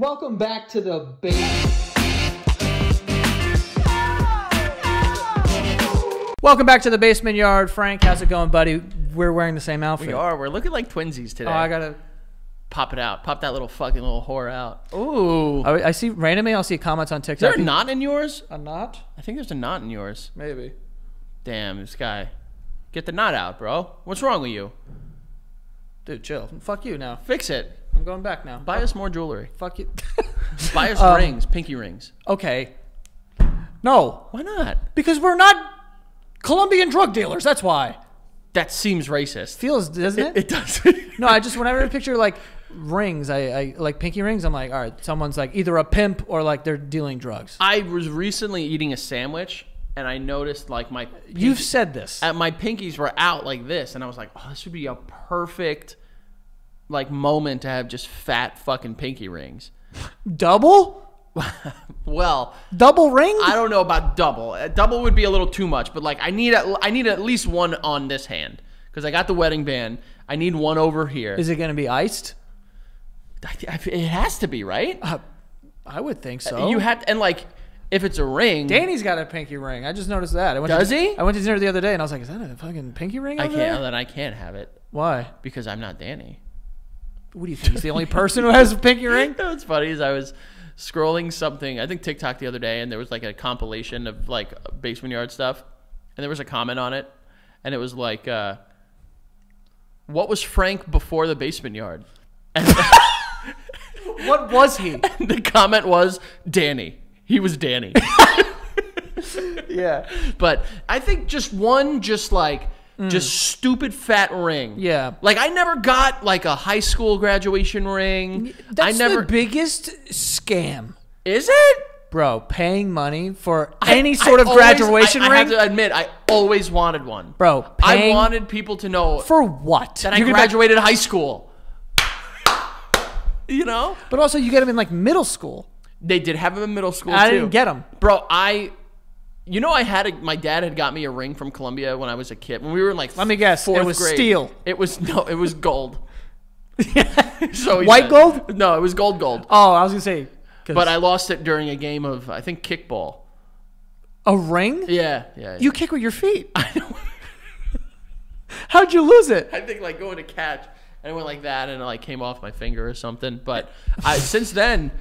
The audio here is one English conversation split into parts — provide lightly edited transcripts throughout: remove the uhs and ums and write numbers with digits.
Welcome back to the base. Welcome back to the basement yard. Frank, how's it going, buddy? We're wearing the same outfit. We are. We're looking like twinsies today. Oh, I gotta pop it out. Pop that little fucking little whore out. Ooh. I see randomly. I'll see comments on TikTok. Is there a knot in yours? A knot? I think there's a knot in yours. Maybe. Damn, this guy. Get the knot out, bro. What's wrong with you? Dude, chill. Fuck you now. Fix it. I'm going back now. Buy us more jewelry. Fuck you. Buy us rings, pinky rings. Okay. No. Why not? Because we're not Colombian drug dealers. That's why. That seems racist. Feels, doesn't it? It does. No, I just, whenever I picture like rings, I like pinky rings, I'm like, all right, someone's like either a pimp or like they're dealing drugs. I was recently eating a sandwich and I noticed like my You've said this. My pinkies were out like this, and I was like, oh, this would be a perfect like moment to have just fat fucking pinky rings. Double? Well, double ring? I don't know about double. Double would be a little too much, but like I need at least one on this hand because I got the wedding band. I need one over here. Is it going to be iced? It has to be, right? I would think so. You have to, and like if it's a ring. Danny's got a pinky ring. I just noticed that. Does he? I went to dinner the other day and I was like, is that a fucking pinky ring? Then I can't have it. Why? Because I'm not Danny. What do you think? He's the only person who has a pinky ring? What's funny is I was scrolling something, I think TikTok the other day, and there was like a compilation of like basement yard stuff, and there was a comment on it, and it was like, what was Frank before the basement yard? And what was he? And the comment was Danny. He was Danny. Yeah. But I think just stupid fat ring. Yeah. Like I never got like a high school graduation ring. That's the biggest scam. Is it? Bro, paying money for any sort of graduation ring? I have to admit, I always wanted one. Bro, I wanted people to know. For what? That I graduated high school. You know? But also you get them in like middle school. They did have them in middle school too. I didn't get them. Bro, you know, my dad had got me a ring from Colombia when I was a kid. When we were in like, let me guess, it was grade. steel. It was gold. So white gold? No, it was gold. Oh, I was gonna say. But I lost it during a game of, I think, kickball. A ring? Yeah. You kick with your feet. I know. How'd you lose it? I think like going to catch, and it went like that, and it like came off my finger or something. But since then,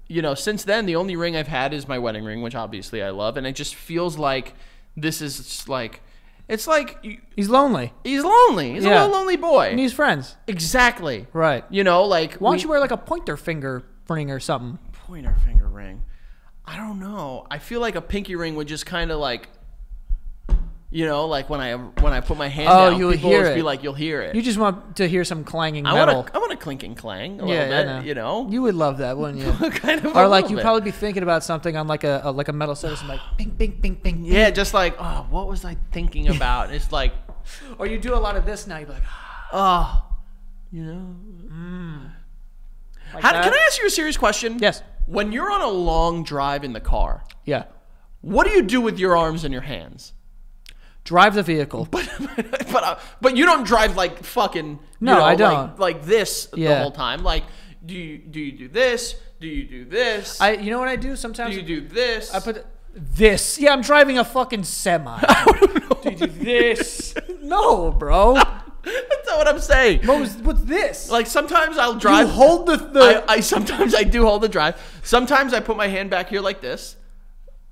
the only ring I've had is my wedding ring, which obviously I love, and it just feels like this is like, it's like he's lonely. He's lonely. He's a little lonely boy. He needs friends. Exactly. Right. You know, like why don't you wear like a pointer finger ring or something? Pointer finger ring. I don't know. I feel like a pinky ring would just kind of like, you know, like when I put my hand down, you'll people hear always it. be like, you'll hear it. You just want to hear some clanging metal. I want a clinking clang a little bit, you know? You would love that, wouldn't you? Kind of. Or like you'd probably be thinking about something on like a metal surface and like bing, bing, bing, bing. Yeah, just like, oh, what was I thinking about? And it's like, or you do a lot of this now, you'd be like, oh, you know. Like can I ask you a serious question? Yes. When you're on a long drive in the car, yeah, what do you do with your arms and your hands? Drive the vehicle. But you don't drive like fucking. No, I don't. Like this the whole time. Like, do you do this? Do you do this? You know what I do sometimes? Do you do this? I put this. Yeah, I'm driving a fucking semi. Do you do this? No, bro. That's not what I'm saying. What's this? Like sometimes I'll drive. You hold the. Sometimes I do hold the drive. Sometimes I put my hand back here like this.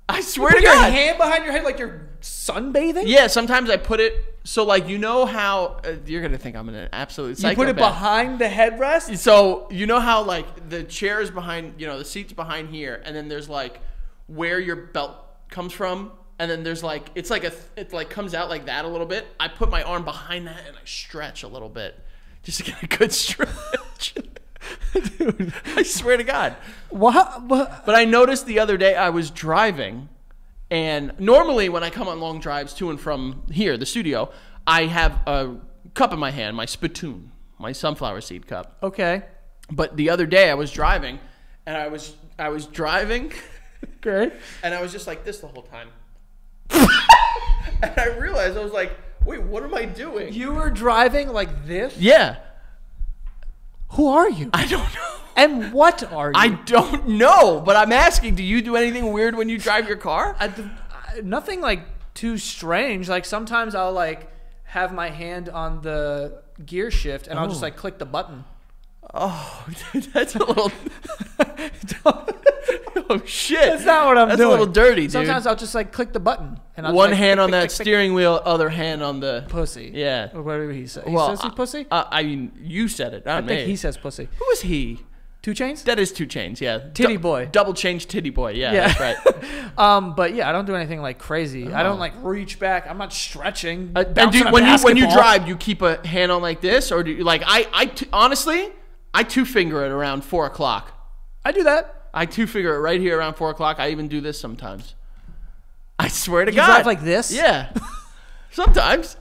I swear to God. Your hand behind your head like you're sunbathing? Yeah, sometimes I put it so like you know how you're gonna think I'm an absolute psychopath. You put it behind the headrest? So you know how like the chair is behind, the seat's behind here, and then there's like where your belt comes from, and then there's like it like comes out like that a little bit. I put my arm behind that and I stretch a little bit just to get a good stretch. Dude, I swear to God. What? But I noticed the other day I was driving, and normally when I come on long drives to and from here, the studio, I have a cup in my hand, my spittoon, my sunflower seed cup. Okay. But the other day I was driving, and I was driving, okay, and I was just like this the whole time. And I realized, I was like, wait, what am I doing? You were driving like this? Yeah. Who are you? I don't know. And what are you? I don't know, but I'm asking, do you do anything weird when you drive your car? Nothing like too strange. Like sometimes I'll like have my hand on the gear shift and I'll just like click the button. Oh, that's a little. Oh shit! That's not what I'm doing. That's a little dirty, dude. Sometimes I'll just like click the button and I'll one just, like, hand click, on click, that click, steering wheel, other hand on the pussy. Yeah, or whatever he says. Well, He says he pussy. I mean, you said it. I think he says pussy. Who is he? 2 Chainz? That is 2 Chainz. Yeah, Titty boy. Double change titty boy. Yeah, that's right. But yeah, I don't do anything like crazy. I don't like reach back. I'm not stretching. And dude, when you drive, you keep a hand on like this, or do you like honestly, I 2-finger it around 4 o'clock. I do that. I 2-finger it right here around 4 o'clock. I even do this sometimes. I swear to You God. drive like this? Yeah. Sometimes.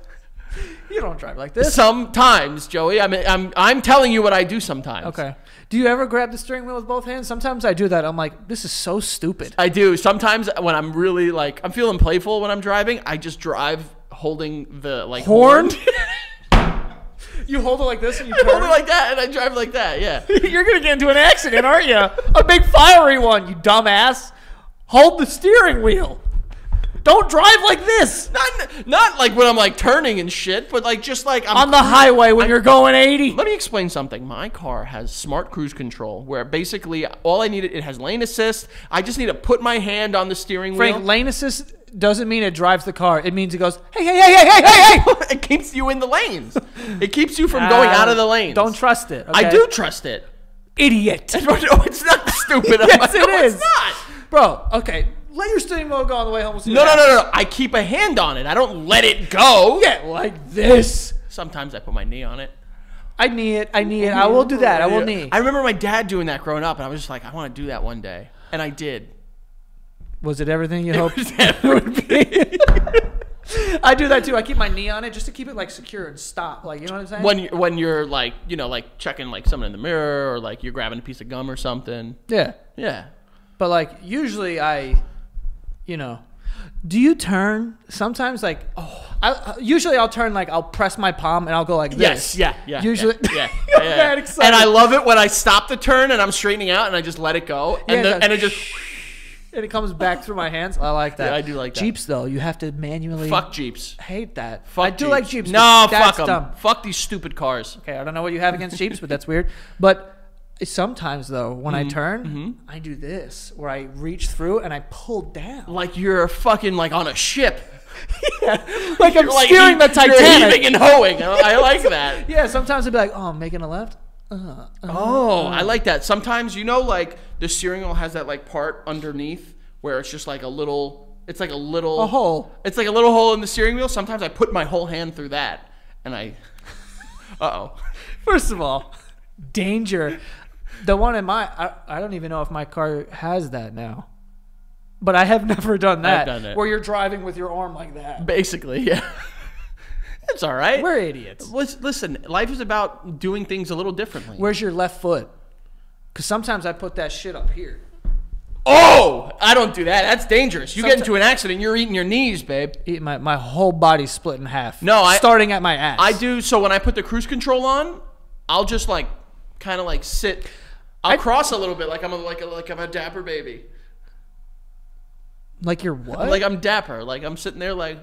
You don't drive like this. Sometimes, Joey. I'm telling you what I do sometimes. Okay. Do you ever grab the steering wheel with both hands? Sometimes I do that. I'm like, this is so stupid. I do. Sometimes when I'm really like, I'm feeling playful when I'm driving, I just drive holding the like horn. You hold it like this and you I turn? hold it like that and I drive like that, yeah. You're going to get into an accident, aren't you? A big fiery one, you dumbass. Hold the steering wheel. Don't drive like this. Not like when I'm like turning and shit, but like just like I'm on the highway when you're going 80. Let me explain something. My car has smart cruise control where basically all I need, it has lane assist. I just need to put my hand on the steering wheel. Frank, lane assist doesn't mean it drives the car. It means it goes, hey, hey, hey, hey, hey, hey, hey. It keeps you in the lanes. It keeps you from going out of the lanes. Don't trust it. Okay? I do trust it. Idiot. No, it's not stupid. Yes, it is. It's not. Bro, okay. Let your steering wheel go on the way home. We'll see No. I keep a hand on it. I don't let it go. Yeah, like this. Sometimes I put my knee on it. I knee it. I will do that. I will knee. I remember my dad doing that growing up, and I was just like, I want to do that one day. And I did. Was it everything you hoped it would be? I do that too. I keep my knee on it just to keep it like secure and stop. Like, you know what I'm saying? When you're like, you know, like checking like something in the mirror or like you're grabbing a piece of gum or something. Yeah. Yeah. But like usually you know, do you turn sometimes like, usually I'll turn like I'll press my palm and I'll go like this. Yes, yeah. Usually. Yeah. That excited. And I love it when I stop the turn and I'm straightening out and I just let it go. And, and it just. And it comes back through my hands. I like that. Yeah, I do like that. Jeeps, though, you have to manually. Fuck Jeeps. Hate that. Fuck I do Jeeps. like Jeeps. No, fuck them. them. Fuck these stupid cars. Okay, I don't know what you have against Jeeps, but that's weird. But sometimes, though, when I turn, I do this, where I reach through and I pull down. Like you're fucking like on a ship. Yeah, like I'm steering the Titanic. You're heaving and hoeing. I like that. Yeah, sometimes I'll be like, oh, I'm making a left. I like that. Sometimes, you know, like the steering wheel has that like part underneath where it's just like a little, a hole. It's like a little hole in the steering wheel. Sometimes I put my whole hand through that and First of all, danger. The one in I don't even know if my car has that now. But I have never done that. I've done it. Where you're driving with your arm like that. Basically, yeah. It's all right. We're idiots. Listen, life is about doing things a little differently. Where's your left foot? Because sometimes I put that shit up here. Oh, I don't do that. That's dangerous. You get into an accident, you're eating your knees, babe. My whole body's split in half. No, starting at my ass. I do. So when I put the cruise control on, I'll just like kind of like sit. I'll cross a little bit, like I'm a dapper baby. Like you're what? Like I'm dapper. Like I'm sitting there, like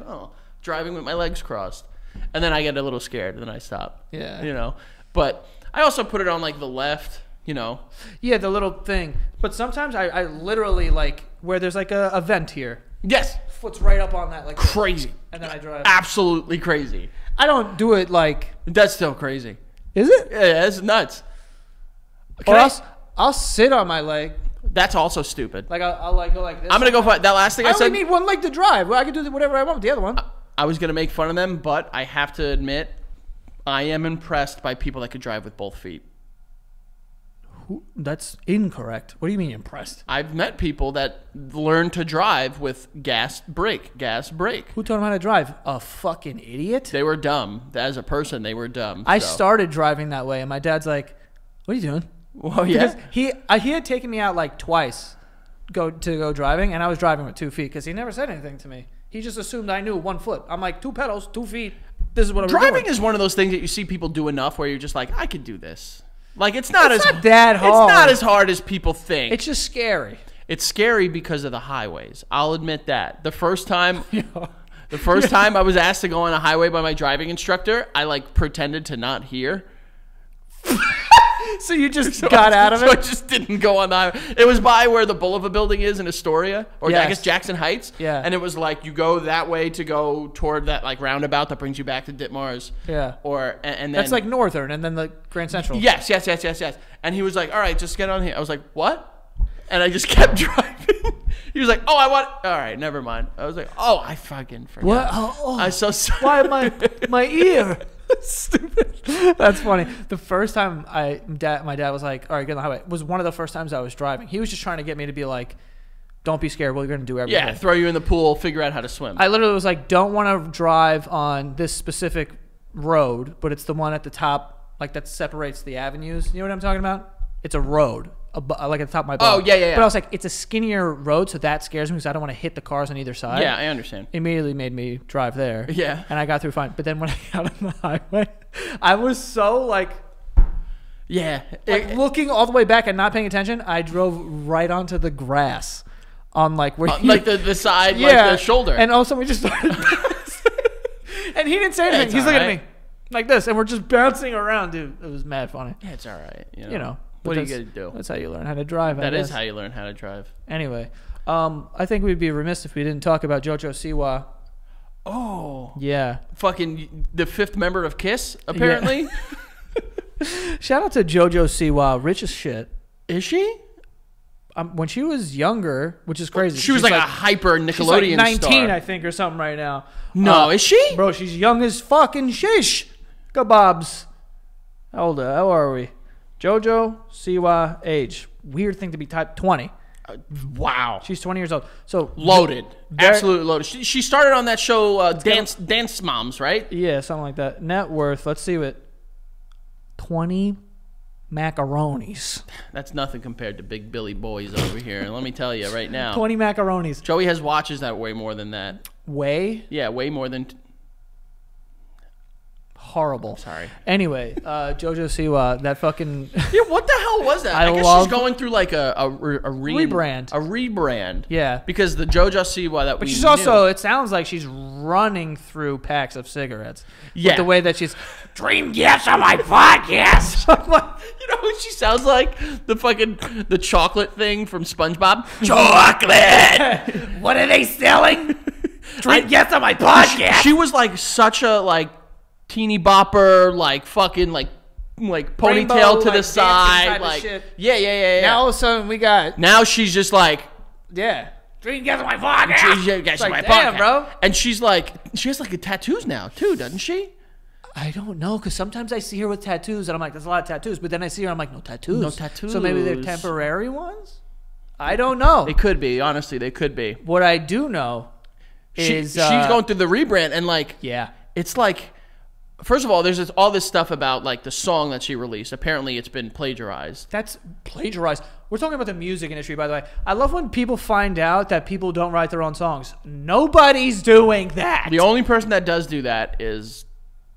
driving with my legs crossed, and then I get a little scared, and then I stop. Yeah. You know, but I also put it on like the left. You know. Yeah, the little thing. But sometimes I literally like where there's like a vent here. Yes. Foot's right up on that, like crazy. This. And then I drive. Absolutely crazy. I don't do it like. That's still crazy. Is it? Yeah, it's nuts. I'll sit on my leg. That's also stupid. Like I'll like go like this. I'm gonna go for that last thing I said. I only need one leg to drive. Well, I can do whatever I want with the other one. I was gonna make fun of them, but I have to admit, I am impressed by people that could drive with both feet. That's incorrect. What do you mean impressed? I've met people that learn to drive with gas brake. Who taught them how to drive? A fucking idiot? They were dumb. As a person, they were dumb. I started driving that way, and my dad's like, what are you doing? Well, yeah. He had taken me out like twice to go driving, and I was driving with 2 feet because he never said anything to me. He just assumed I knew 1 foot. I'm like, 2 pedals, 2 feet. This is what I'm doing. Driving is one of those things that you see people do enough where you're just like, I could do this. Like it's not that hard. It's not as hard as people think. It's just scary. It's scary because of the highways. I'll admit that. The first time I was asked to go on a highway by my driving instructor, I like pretended to not hear. So you just got out of it? So I just didn't go on the highway. It was by where the Bulliva building is in Astoria, or I guess Jackson Heights. Yeah. And it was like you go that way to go toward that like roundabout that brings you back to Ditmars. Yeah. And then that's like Northern and then the Grand Central. Yes. And he was like, "All right, just get on here." I was like, "What?" And I just kept driving. He was like, "Oh, I want." All right, never mind. I was like, "Oh, I fucking forgot." What? Oh, I'm so sorry. Why my ear? Stupid. That's funny. The first time my dad was like, "All right, get on the highway," was one of the first times I was driving. He was just trying to get me to be like, "Don't be scared. We're going to do everything." Yeah, throw you in the pool, figure out how to swim. I literally was like, "Don't want to drive on this specific road, but it's the one at the top, like that separates the avenues." You know what I'm talking about? It's a road, like at the top of my block. Oh, yeah. But I was like, it's a skinnier road, so that scares me because I don't want to hit the cars on either side. Yeah, I understand. Immediately made me drive there. Yeah. And I got through fine. But then when I got on the highway, I was so like looking all the way back and not paying attention. I drove right onto the grass on like where like the side, like the shoulder. And also we just started bouncing. And he didn't say anything. He's looking at me like this, and we're just bouncing around, dude. It was mad funny. Yeah, it's all right. You know. What are you going to do? That's how you learn how to drive. That is how you learn how to drive. Anyway, I think we'd be remiss if we didn't talk about JoJo Siwa. Oh. Yeah. Fucking the fifth member of KISS, apparently. Yeah. Shout out to JoJo Siwa. Rich as shit. Is she? When she was younger, which is crazy. She was like a hyper Nickelodeon she's like 19, star. I think, or something right now. No, is she? Bro, she's young as fucking shish. Kebabs. How are we? JoJo Siwa age. Weird thing to be typed 20. Wow. She's 20 years old. So loaded. Absolutely loaded. She started on that show Dance Moms, right? Yeah, something like that. Net worth, let's see what. 20 macaronis. That's nothing compared to Big Billy Boys over here. And let me tell you right now. 20 macaronis. Joey has watches that weigh more than that. Weigh? Yeah, way more than... Horrible. Sorry. Anyway, JoJo Siwa, that fucking... Yeah, what the hell was that? I guess she's going through like a rebrand. A rebrand. Yeah. Because the JoJo Siwa that But she's also, it sounds like she's running through packs of cigarettes. Yeah. With the way that she's... Dream yes on my podcast. You know what she sounds like? The chocolate thing from SpongeBob. Chocolate. What are they selling? Drink yes on my podcast. She was like such a like teeny bopper, like fucking like ponytail Rainbow, to the side, like shit. Yeah. Now all of a sudden we got now she's just like drink yes on my podcast. Like, my damn, bro. And she's like she has like tattoos now too, doesn't she? I don't know, because sometimes I see her with tattoos, and I'm like, there's a lot of tattoos. But then I see her, I'm like, no tattoos. No tattoos. So maybe they're temporary ones? I don't know. They could be. Honestly, they could be. What I do know is... she's going through the rebrand, and like... Yeah. It's like... First of all, there's all this stuff about like the song that she released. Apparently, it's been plagiarized. That's plagiarized. We're talking about the music industry, by the way. I love when people find out that people don't write their own songs. Nobody's doing that. The only person that does do that is...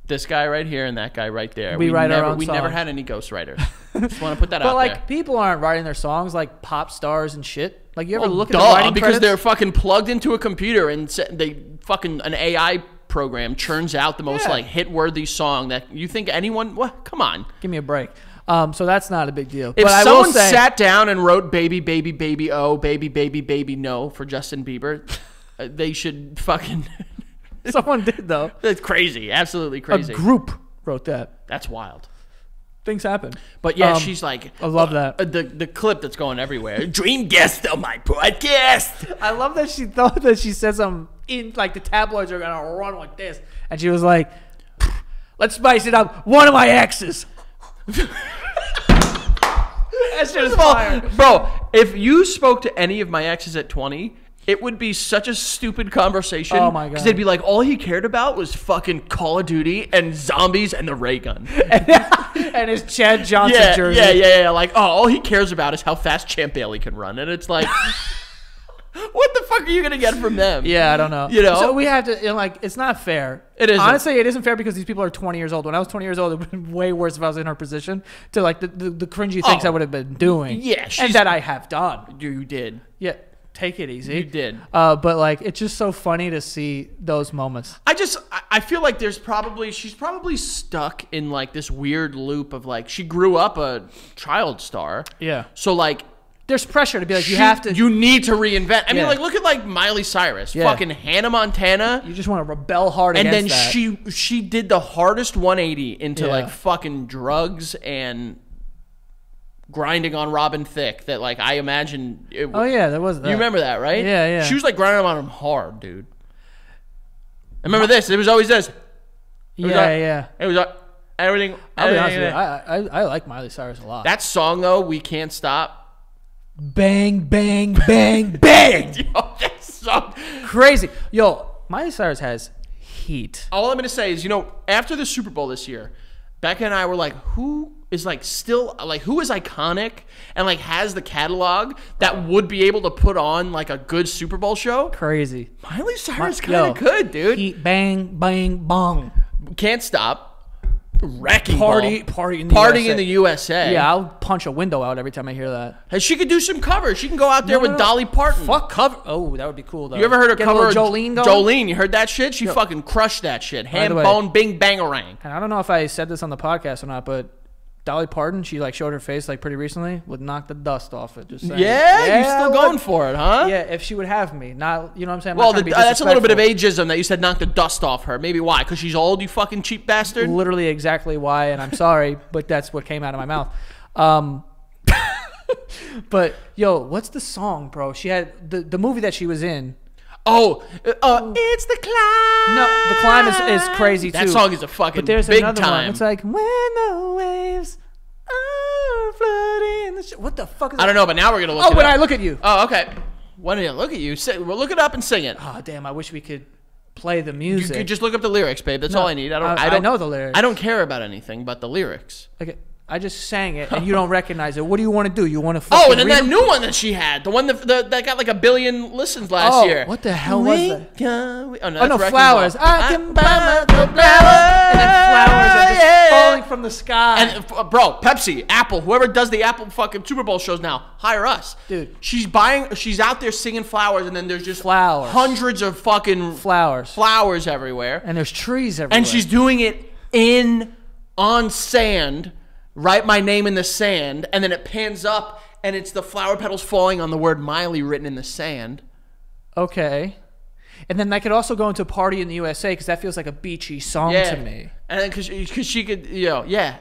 this guy right here and that guy right there. We write our own songs. We never had any ghostwriters. Just want to put that out there. But like, people aren't writing their songs like pop stars and shit. Like, you ever look at the writing because credits? they're fucking plugged into a computer and an AI program churns out the most like hit-worthy song that you think anyone. What? Come on, give me a break. So that's not a big deal. If but someone sat down and wrote "Baby, Baby, Baby, Oh, Baby, Baby, Baby, No" for Justin Bieber, they should fucking. Someone did though. That's crazy. Absolutely crazy. A group wrote that. That's wild. Things happen. But yeah, she's like, I love that. The clip that's going everywhere. Dream guest on my podcast. I love that she thought that she said something in like the tabloids are gonna run like this, and she was like, "Let's spice it up." One of my exes. That's just fire. Bro, if you spoke to any of my exes at 20. It would be such a stupid conversation. Oh my god! Because they'd be like, all he cared about was fucking Call of Duty and zombies and the ray gun, and his Chad Johnson jersey. Yeah. Like, all he cares about is how fast Champ Bailey can run, and it's like, what the fuck are you gonna get from them? Yeah, I don't know. You know? So we have to, like, it's not fair. It isn't. Honestly, it isn't fair because these people are 20 years old. When I was 20 years old, it would have been way worse if I was in her position to, like, the cringy things I would have been doing. Yeah. And that I have done. You did. Yeah. Take it easy. You did. But, like, it's just so funny to see those moments. I feel like she's probably stuck in, like, this weird loop of, like, she grew up a child star. Yeah. So, like, there's pressure to be like, you need to reinvent. I mean, like, look at, like, Miley Cyrus, fucking Hannah Montana. You just want to rebel hard against that. And then she did the hardest 180 into, like, fucking drugs and grinding on Robin Thicke that, like, I imagine. There was that. You remember that, right? Yeah, yeah. She was, like, grinding on him hard, dude. I remember this. It was always this. It was everything. I'll be honest with you. I like Miley Cyrus a lot. That song, though, We Can't Stop. Bang, bang, bang, bang. Yo, that song. Crazy. Yo, Miley Cyrus has heat. All I'm going to say is, after the Super Bowl this year, Becca and I were like, who is, like, still, like, who is iconic and, like, has the catalog that would be able to put on, like, a good Super Bowl show? Crazy. Miley Cyrus kind of good, dude. Heat, bang, bang, bong. Can't Stop. Wrecking party in the USA. Yeah, I'll punch a window out every time I hear that. Hey, she could do some covers. She can go out there with Dolly Parton. Fuck cover. Oh, that would be cool though. You ever heard her cover Jolene going? Jolene, you heard that shit? She fucking crushed that shit. Ham, bone, bing, bangarang. And I don't know if I said this on the podcast or not, but Dolly Parton, she, like, showed her face, like, pretty recently, would knock the dust off it. Just saying. Yeah, you still going for it, huh? Yeah, if she would have me. Not, you know what I'm saying? Well, that's a little bit of ageism that you said knock the dust off her. Maybe why? Because she's old, you fucking cheap bastard? Literally exactly why, and I'm sorry, but that's what came out of my mouth. But, yo, what's the song, bro? She had the movie that she was in. It's The Climb. No, The Climb is crazy, too. That song is a fucking big another time. One. It's like, when the waves are flooding. What the fuck is that? I don't know, but now we're going to look it up. When I Look at You. Oh, okay. When I Look at You. We'll look it up and sing it. Oh, damn. I wish we could play the music. You could just look up the lyrics, babe. That's all I need. I know the lyrics. I don't care about anything but the lyrics. Okay. I just sang it, and you don't recognize it. What do you want to do? You want to fucking and then that new one that she had, the one that got like 1 billion listens last year. What the hell was that? No, Flowers. I can buy my flowers. And then flowers are just falling from the sky. And bro, Pepsi, Apple, whoever does the Apple fucking Super Bowl shows now, hire us, dude. She's out there singing flowers, and then there's just flowers, hundreds of fucking flowers everywhere, and there's trees everywhere, and she's doing it on sand. Write my name in the sand, and then it pans up, and it's the flower petals falling on the word Miley written in the sand. Okay. And then that could also go into Party in the USA, because that feels like a beachy song to me. And then because she could,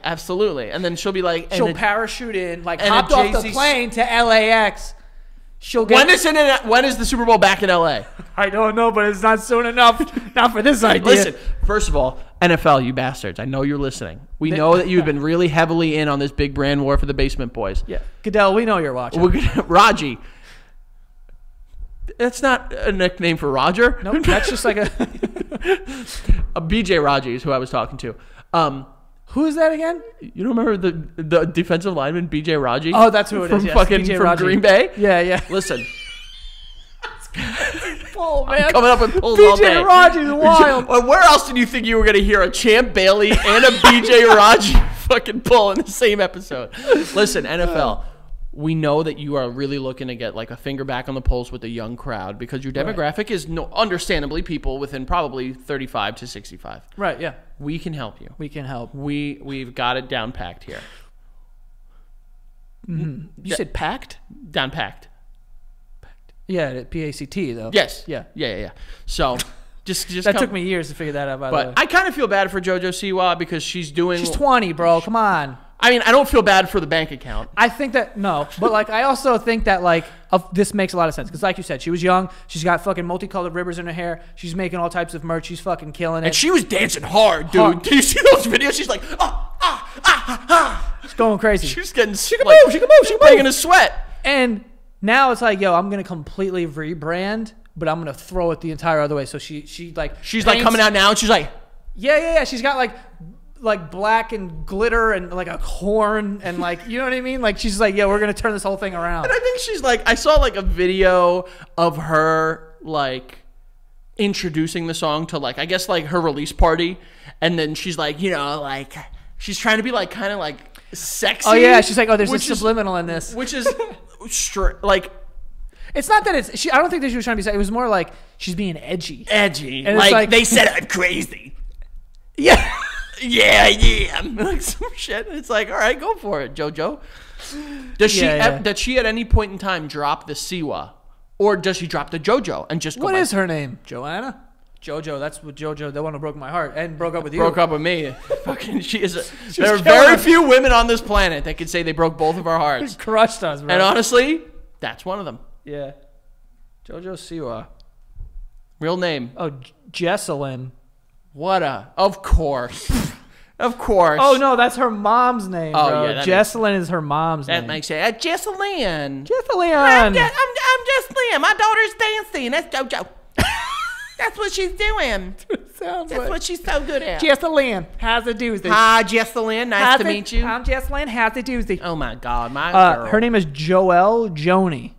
absolutely. And then she'll be like... She'll parachute in, like, hopped off the plane to LAX. When is the Super Bowl back in LA? I don't know, but it's not soon enough. Not for this idea. Listen, first of all, NFL, you bastards. I know you're listening. We know that you've been really heavily in on this big brand war for the Basement Boys. Yeah. Goodell, we know you're watching. Raji. That's not a nickname for Roger. Nope, that's just like a BJ Raji is who I was talking to. Who is that again? You don't remember the defensive lineman BJ Raji? Oh, that's who it is. From Green Bay? Yeah. Listen. Oh, man. I'm coming up with pulls all day. BJ Raji's wild. Where else did you think you were going to hear a Champ Bailey and a BJ Raji fucking pull in the same episode? Listen, NFL, we know that you are really looking to get like a finger back on the pulse with the young crowd because your demographic is understandably people within probably 35 to 65. Right, yeah. We can help you. We can help. We've got it down packed here. Mm-hmm. You said packed? Down packed. Yeah, P-A-C-T though. Yes. Yeah. So, just that took me years to figure that out. By the way, I kind of feel bad for JoJo Siwa because she's 20, bro. Come on. I mean, I don't feel bad for the bank account. I think that but like I also think that like this makes a lot of sense because like you said, she was young. She's got fucking multicolored ribbons in her hair. She's making all types of merch. She's fucking killing it. And she was dancing hard, dude. Did you see those videos? She's like, She's going crazy. She's getting she can move. She's breaking a sweat. And now it's like, yo, I'm gonna completely rebrand, but I'm gonna throw it the entire other way. So she's like coming out now, and she's like, yeah. She's got like like black and glitter and like a horn and like, you know what I mean? Like she's like, yeah, we're gonna turn this whole thing around. And I think she's like, I saw like a video of her like introducing the song to like, I guess like her release party, and then she's like, you know, like she's trying to be like kind of like sexy. Oh yeah, she's like, oh, there's a subliminal in this, which is like. It's not that it's. I don't think that she was trying to be sexy. It was more like she's being edgy. Edgy. And like they said I'm crazy. Yeah. Yeah, yeah. Like some shit. It's like, all right, go for it, JoJo. Does she at any point in time drop the Siwa, or does she drop the JoJo and just go? What is her name? Joanna? JoJo. That's what JoJo. The one who broke my heart and broke up with you. Broke up with me. Fucking. There are very few women on this planet that could say they broke both of our hearts. Crushed us, bro. And honestly, that's one of them. Yeah. JoJo Siwa. Real name. Oh, Jesselyn. Of course. Of course. Oh, no, that's her mom's name, oh, bro. Yeah, Jesselyn is her mom's name. That makes sense. Jesselyn. Jesselyn. I'm Jesselyn. My daughter's dancing. That's JoJo. That's what she's doing. That's what she's so good at. Jesselyn. How's it doozy? Hi, Jesselyn. Nice to meet you. I'm Jesselyn. How's it doozy? Oh, my God. My girl. Her name is Joelle Joni.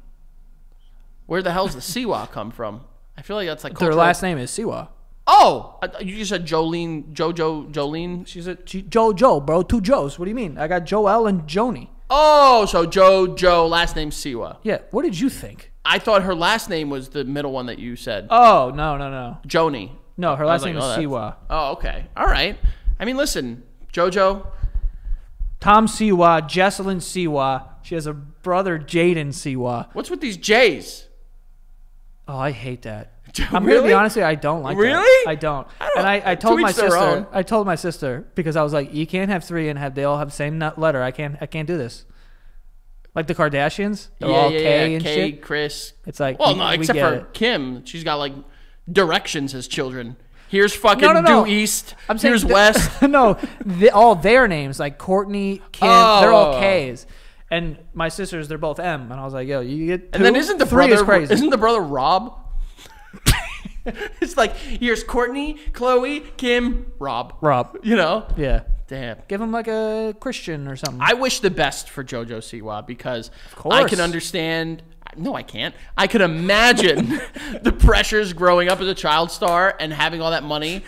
Where the hell's the Siwa come from? I feel like that's like cultural. Their last name is Siwa. Oh, you just said Jolene. She's a JoJo, bro. 2 Joes. What do you mean? I got Joelle and Joni. Oh, so JoJo, last name Siwa. Yeah. What did you think? I thought her last name was the middle one that you said. Oh, no. Joni. No, her last name is Siwa. Oh, okay. All right. I mean, listen, JoJo. Tom Siwa, Jesselyn Siwa. She has a brother, Jaden Siwa. What's with these J's? Oh, I hate that. I'm gonna be honest with you, I don't like that. Really? I don't. I told my sister. I told my sister because I was like, you can't have 3 and they all have the same letter. I can't do this. Like the Kardashians, they're all K and K, shit. Chris. It's like, well, no, except for Kim. She's got like directions as children. Here's fucking due east. Here's west. No, all their names like Courtney, Kim. They're all K's. And my sisters, they're both M. And I was like, yo, you get 2? And then isn't the 3 brother is crazy? Isn't the brother Rob? It's like, here's Courtney, Chloe, Kim, Rob. You know? Yeah. Damn. Give him like a Christian or something. I wish the best for JoJo Siwa because I can understand. No, I can't. I could imagine the pressures growing up as a child star and having all that money.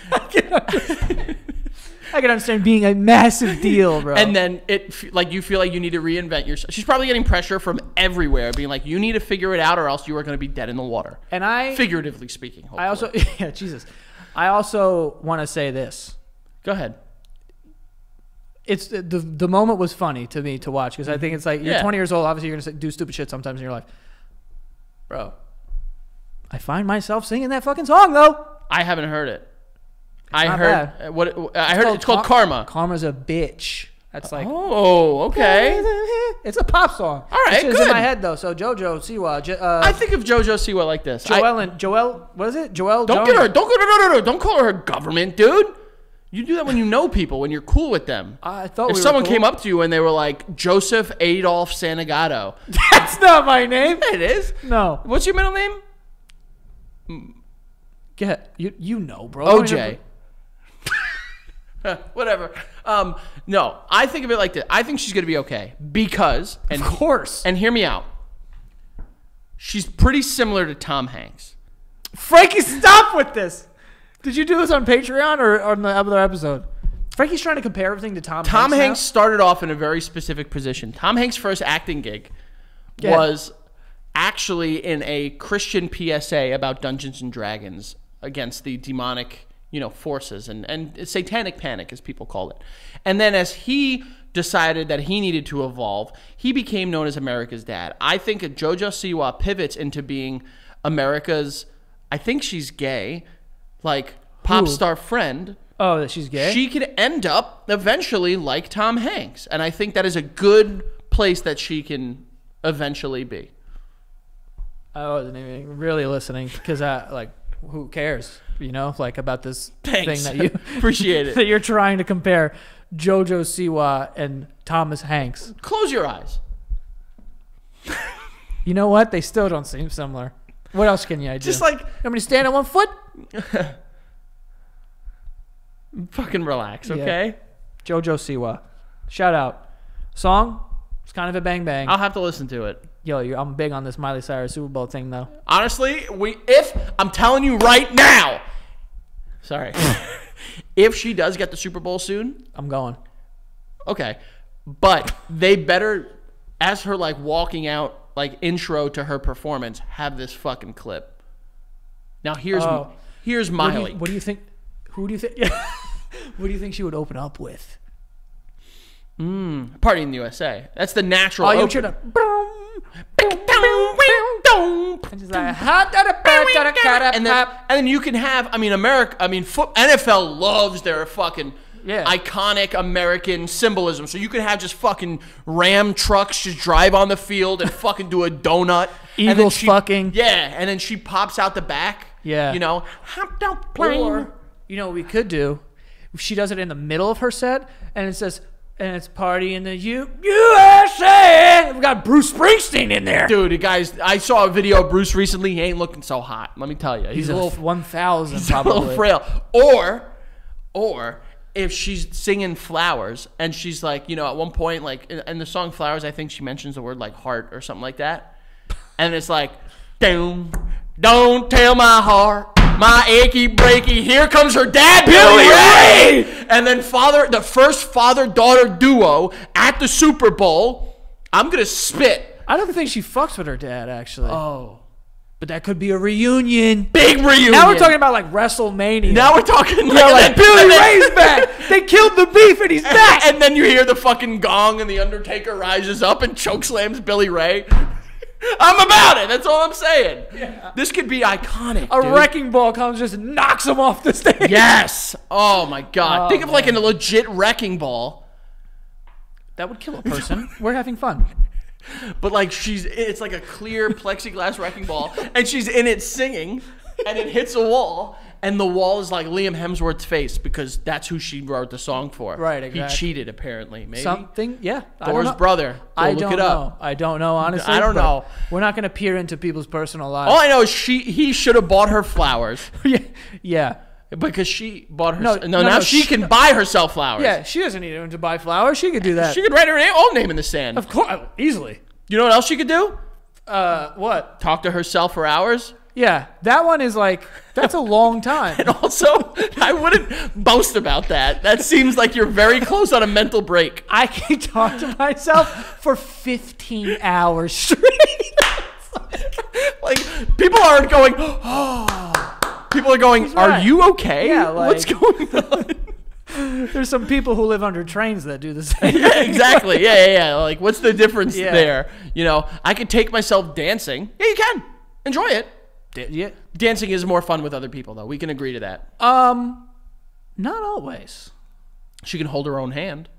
I can understand being a massive deal, bro. And then you feel like you need to reinvent yourself. She's probably getting pressure from everywhere, being like, you need to figure it out or else you are going to be dead in the water. And figuratively speaking, hopefully. I also want to say this. Go ahead. It's the moment was funny to me to watch because I think it's like you're 20 years old. Obviously, you're going to do stupid shit sometimes in your life. Bro, I find myself singing that fucking song, though. I haven't heard it. I heard it's called Karma. Karma's a bitch. That's like, oh, okay. It's a pop song. All right, good. It's in my head though. So JoJo Siwa. I think of JoJo Siwa like this. Joelle. What is it? Joelle. Don't get her. Don't call her government, dude. You do that when you know people, when you're cool with them. I thought if someone came up to you and they were like Joseph Adolf Santagato. That's not my name. It is. No. What's your middle name? You know, bro. OJ. Whatever. No, I think of it like this. I think she's gonna be okay because, of course. And hear me out. She's pretty similar to Tom Hanks. Frankie, stop with this. Did you do this on Patreon or on the other episode? Frankie's trying to compare everything to Tom Hanks. Tom Hanks started off in a very specific position. Tom Hanks' first acting gig was actually in a Christian PSA about Dungeons and Dragons against the demonic, forces and satanic panic, as people call it. And then as he decided that he needed to evolve, he became known as America's dad. I think JoJo Siwa pivots into being America's, I think she's gay, like pop star friend. Oh, that she's gay? She could end up eventually like Tom Hanks. And I think that is a good place that she can eventually be. I wasn't even really listening because who cares, about this thing that you appreciate it that you're trying to compare JoJo Siwa and Thomas Hanks. Close your eyes. You know what? They still don't seem similar. What else can you do? Just like, you want me to stand on one foot? Fucking relax, okay? JoJo Siwa. Shout out. Song? It's kind of a bang bang. I'll have to listen to it. Yo, I'm big on this Miley Cyrus Super Bowl thing, though. Honestly, if I'm telling you right now, sorry, if she does get the Super Bowl soon, I'm going. Okay, but they better, as her like walking out, like intro to her performance, have this fucking clip. Now here's Miley. What do you think? Who do you think? What do you think she would open up with? Party in the USA. That's the natural. Oh, you open. should have. And then you can have. I mean, America. I mean, NFL loves their fucking iconic American symbolism. So you can have just fucking Ram trucks just drive on the field and fucking do a donut. Eagles fucking. Yeah, and then she pops out the back. Yeah. You know, hopped out plane. Or, you know what we could do? She does it in the middle of her set, and it says, and it's party in the USA. We got Bruce Springsteen in there. Dude, guys, I saw a video of Bruce recently. He ain't looking so hot. Let me tell you. He's a little 1,000 he's probably. a little frail. Or if she's singing Flowers, and she's like, you know, at one point, like, in the song Flowers, I think she mentions the word, like, heart or something like that. And it's like, don't tell my heart. My achy breaky, here comes her dad, Billy Ray! And then the first father-daughter duo at the Super Bowl. I'm going to spit. I don't think she fucks with her dad, actually. Oh. But that could be a reunion. Big reunion. Now we're talking about, like, WrestleMania. Now we're talking like Billy Ray's back. They killed the beef and he's back. And then you hear the fucking gong and the Undertaker rises up and chokeslams Billy Ray. I'm about it. That's all I'm saying. Yeah. This could be iconic. A wrecking ball comes, just knocks him off the stage. Yes. Oh my God. Think of like a legit wrecking ball. That would kill a person. We're having fun. But like it's like a clear plexiglass wrecking ball, and she's in it singing, and it hits a wall, and the wall is like Liam Hemsworth's face because that's who she wrote the song for. Right, exactly. He cheated apparently, maybe. Something, yeah. Thor's brother. Look it up. I don't know, honestly. I don't know. We're not going to peer into people's personal lives. All I know is he should have bought her flowers. Yeah. Because she bought her. Now she can buy herself flowers. Yeah, she doesn't need anyone to buy flowers. She could do that. She could write her own name in the sand. Of course, easily. You know what else she could do? What? Talk to herself for hours. Yeah, that one is like, that's a long time. And also, I wouldn't boast about that. That seems like you're very close on a mental break. I can talk to myself for 15 hours straight. Like, people aren't going, oh. People are going, are you okay? Yeah, like, what's going on? There's some people who live under trains that do the same. Yeah, exactly. Yeah. Like, what's the difference there? You know, I could take myself dancing. Yeah, you can. Enjoy it. Yeah. Dancing is more fun with other people, though. We can agree to that. Not always. She can hold her own hand.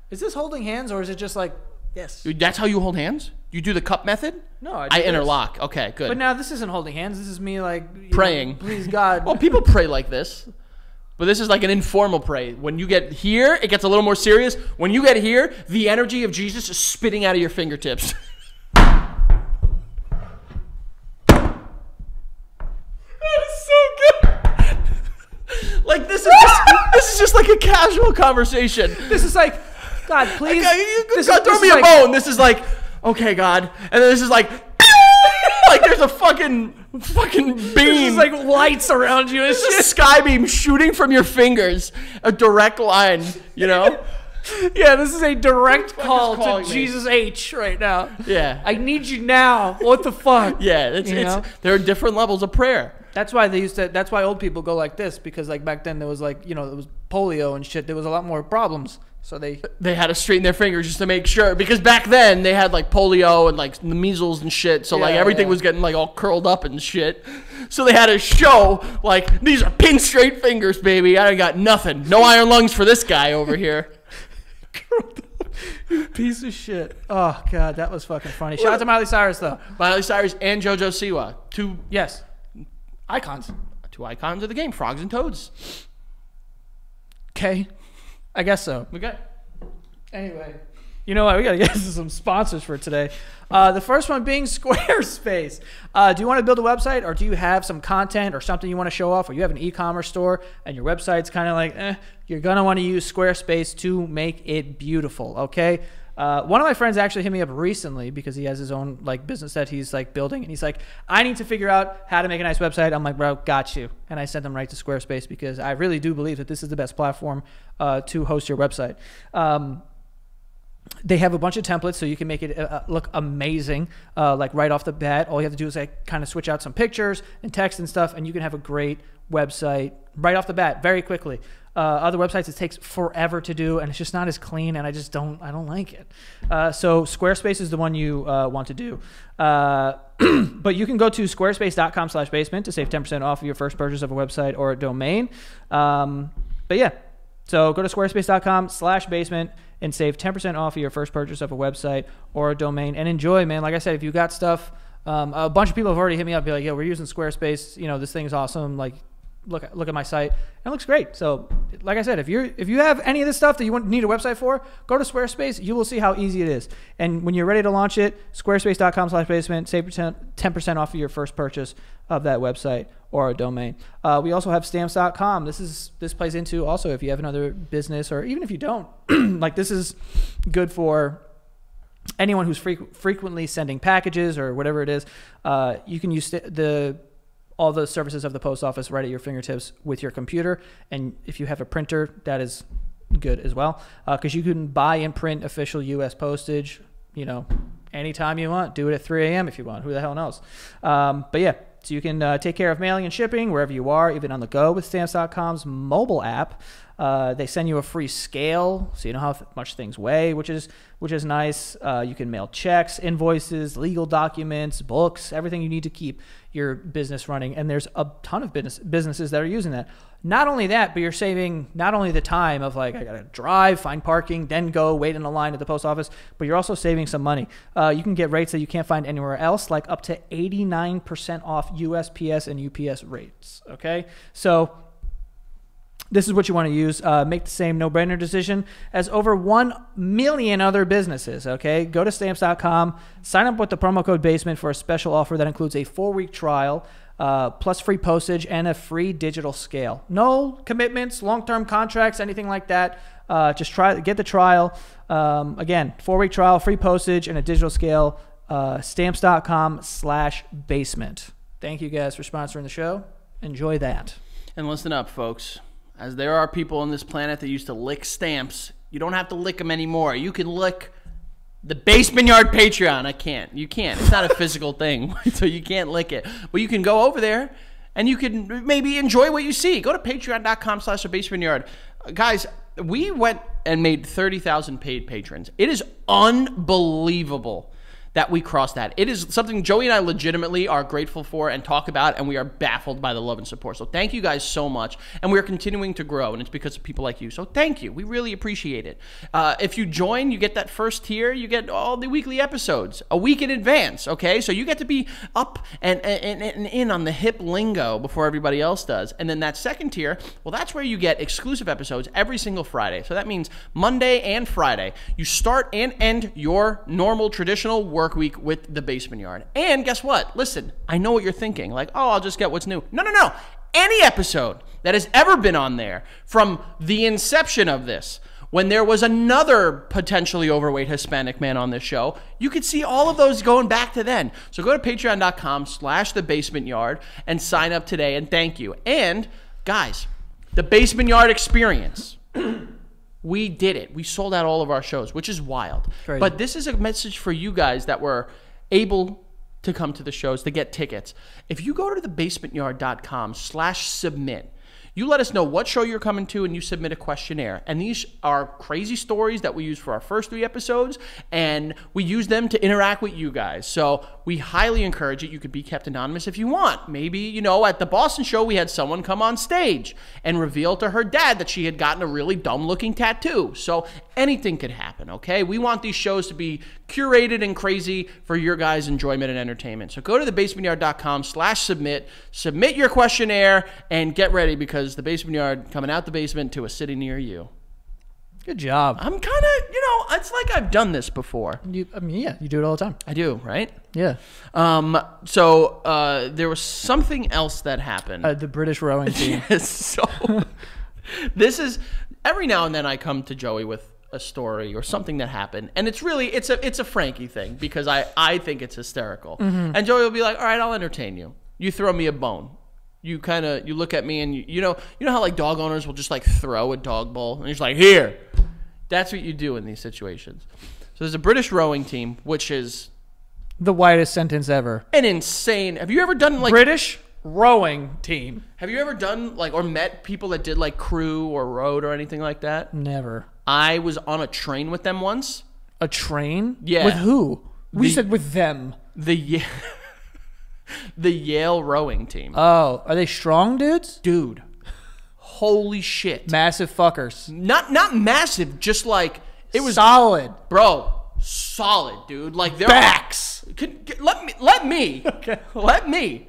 Is this holding hands, or is it just like, yes? That's how you hold hands? You do the cup method? No, I interlock. Okay, good. But now this isn't holding hands. This is me like praying. Please God. Well, people pray like this. But this is like an informal pray. When you get here, it gets a little more serious. When you get here, the energy of Jesus is spitting out of your fingertips. Like this is just like a casual conversation. This is like, God, please. God, throw me a bone. This is like, okay, God, and then this is like, like there's a fucking beam. There's like lights around you. It's just a sky beam shooting from your fingers, a direct line. You know. Yeah, this is a direct call to Jesus H right now. Yeah, I need you now. What the fuck? Yeah, there are different levels of prayer. That's why that's why old people go like this, because like back then there was like, you know, there was polio and shit. There was a lot more problems. So they had to straighten their fingers just to make sure, because back then they had like polio and like the measles and shit. So like everything was getting like all curled up and shit. So they had to show like, these are pin straight fingers, baby. I got nothing. No iron lungs for this guy over here. You piece of shit. Oh God, that was fucking funny. Shout out to Miley Cyrus though. Miley Cyrus and JoJo Siwa, two icons of the game, frogs and toads. Okay, I guess so. Okay. Anyway, You know what? We got to get to some sponsors for today. The first one being Squarespace. Do you want to build a website, or do you have some content or something you want to show off, or you have an e-commerce store and your website's kind of like, you're going to want to use Squarespace to make it beautiful, okay? One of my friends actually hit me up recently because he has his own like business that he's like building, and he's like, I need to figure out how to make a nice website. I'm like, bro, got you. And I sent him right to Squarespace because I really do believe that this is the best platform to host your website. They have a bunch of templates so you can make it look amazing, like right off the bat. All you have to do is like kind of switch out some pictures and text and stuff, and you can have a great website right off the bat very quickly. Other websites, it takes forever to do, and it's just not as clean, and I don't like it. So Squarespace is the one you want to do. But you can go to squarespace.com/basement to save 10% off of your first purchase of a website or a domain. But yeah, so go to squarespace.com/basement and save 10% off of your first purchase of a website or a domain, and enjoy, man. Like I said, if you got stuff, a bunch of people have already hit me up, be like, yo, we're using Squarespace. You know, this thing is awesome. Like, look at my site. It looks great. So like I said, if you have any of this stuff that you need a website for, go to Squarespace. You will see how easy it is. And when you're ready to launch it, squarespace.com/basement, save 10% off of your first purchase of that website or a domain. We also have stamps.com. This plays into also if you have another business, or even if you don't, like this is good for anyone who's frequently sending packages or whatever it is. You can use all the services of the post office right at your fingertips with your computer. And if you have a printer, that is good as well, because you can buy and print official U.S. postage, you know, anytime you want. Do it at 3 a.m. if you want. Who the hell knows? But yeah, so you can take care of mailing and shipping wherever you are, even on the go with Stamps.com's mobile app. They send you a free scale, so you know how much things weigh, which is nice. You can mail checks, invoices, legal documents, books, everything you need to keep your business running. And there's a ton of businesses that are using that. Not only that, but you're saving not only the time of like, I got to drive, find parking, then go wait in a line at the post office, but you're also saving some money. You can get rates that you can't find anywhere else, like up to 89% off USPS and UPS rates. Okay. So this is what you want to use. Make the same no-brainer decision as over 1 million other businesses, okay? Go to Stamps.com, sign up with the promo code BASEMENT for a special offer that includes a 4-week trial, plus free postage and a free digital scale. No commitments, long-term contracts, anything like that. Just get the trial. Again, 4-week trial, free postage, and a digital scale. Stamps.com/basement. Thank you guys for sponsoring the show. Enjoy that. And listen up, folks. As there are people on this planet that used to lick stamps, you don't have to lick them anymore. You can lick the Basement Yard Patreon. I can't. You can't. It's not a physical thing, so you can't lick it. But you can go over there, and you can maybe enjoy what you see. Go to patreon.com/thebasementyard. Guys, we went and made 30,000 paid patrons. It is unbelievable that we crossed that. It is something Joey and I legitimately are grateful for and talk about, and we are baffled by the love and support. So thank you guys so much, and we're continuing to grow, and it's because of people like you. So thank you. We really appreciate it. If you join, you get that first tier. You get all the weekly episodes a week in advance, okay? So you get to be up and in on the hip lingo before everybody else does. And then that second tier, well, that's where you get exclusive episodes every single Friday. So that means Monday and Friday. You start and end your normal, traditional work week with the Basement Yard. And guess what? Listen, I know what you're thinking. Like, oh, I'll just get what's new. No. Any episode that has ever been on there from the inception of this, when there was another potentially overweight Hispanic man on this show, you could see all of those going back to then. So go to patreon.com/thebasementyard and sign up today, and thank you. And guys, the Basement Yard experience. We did it. We sold out all of our shows, which is wild. Crazy. But this is a message for you guys that were able to come to the shows, to get tickets. If you go to thebasementyard.com/submit, you let us know what show you're coming to, and you submit a questionnaire. And these are crazy stories that we use for our first 3 episodes, and we use them to interact with you guys. So we highly encourage it. You could be kept anonymous if you want. Maybe, you know, at the Boston show, we had someone come on stage and reveal to her dad that she had gotten a really dumb-looking tattoo. So anything could happen, okay? We want these shows to be curated and crazy for your guys' enjoyment and entertainment. So go to thebasementyard.com/submit, submit your questionnaire, and get ready, because the Basement Yard coming out the basement to a city near you. Good job. I'm kind of, it's like I've done this before. Yeah, you do it all the time. I do, right? Yeah. So there was something else that happened. The British rowing team. Yes, so this is every now and then I come to Joey with a story or something that happened, and it's a Frankie thing because I think it's hysterical. And Joey will be like, all right, I'll entertain you. You throw me a bone. You look at me and you know how like dog owners will just like throw a dog bowl and you're just like, here. That's what you do in these situations. So there's a British rowing team, which is the widest sentence ever. An insane. Have you ever done like British rowing team? Have you ever done like or met people that did like crew or rowed or anything like that? Never. I was on a train with them once. A train? Yeah. With who? We said with them. The Yale rowing team. Oh, are they strong dudes? Dude, holy shit. Massive fuckers. Not massive, just like it was solid. Bro, solid, dude. Like their backs. Let me. Okay. Let me.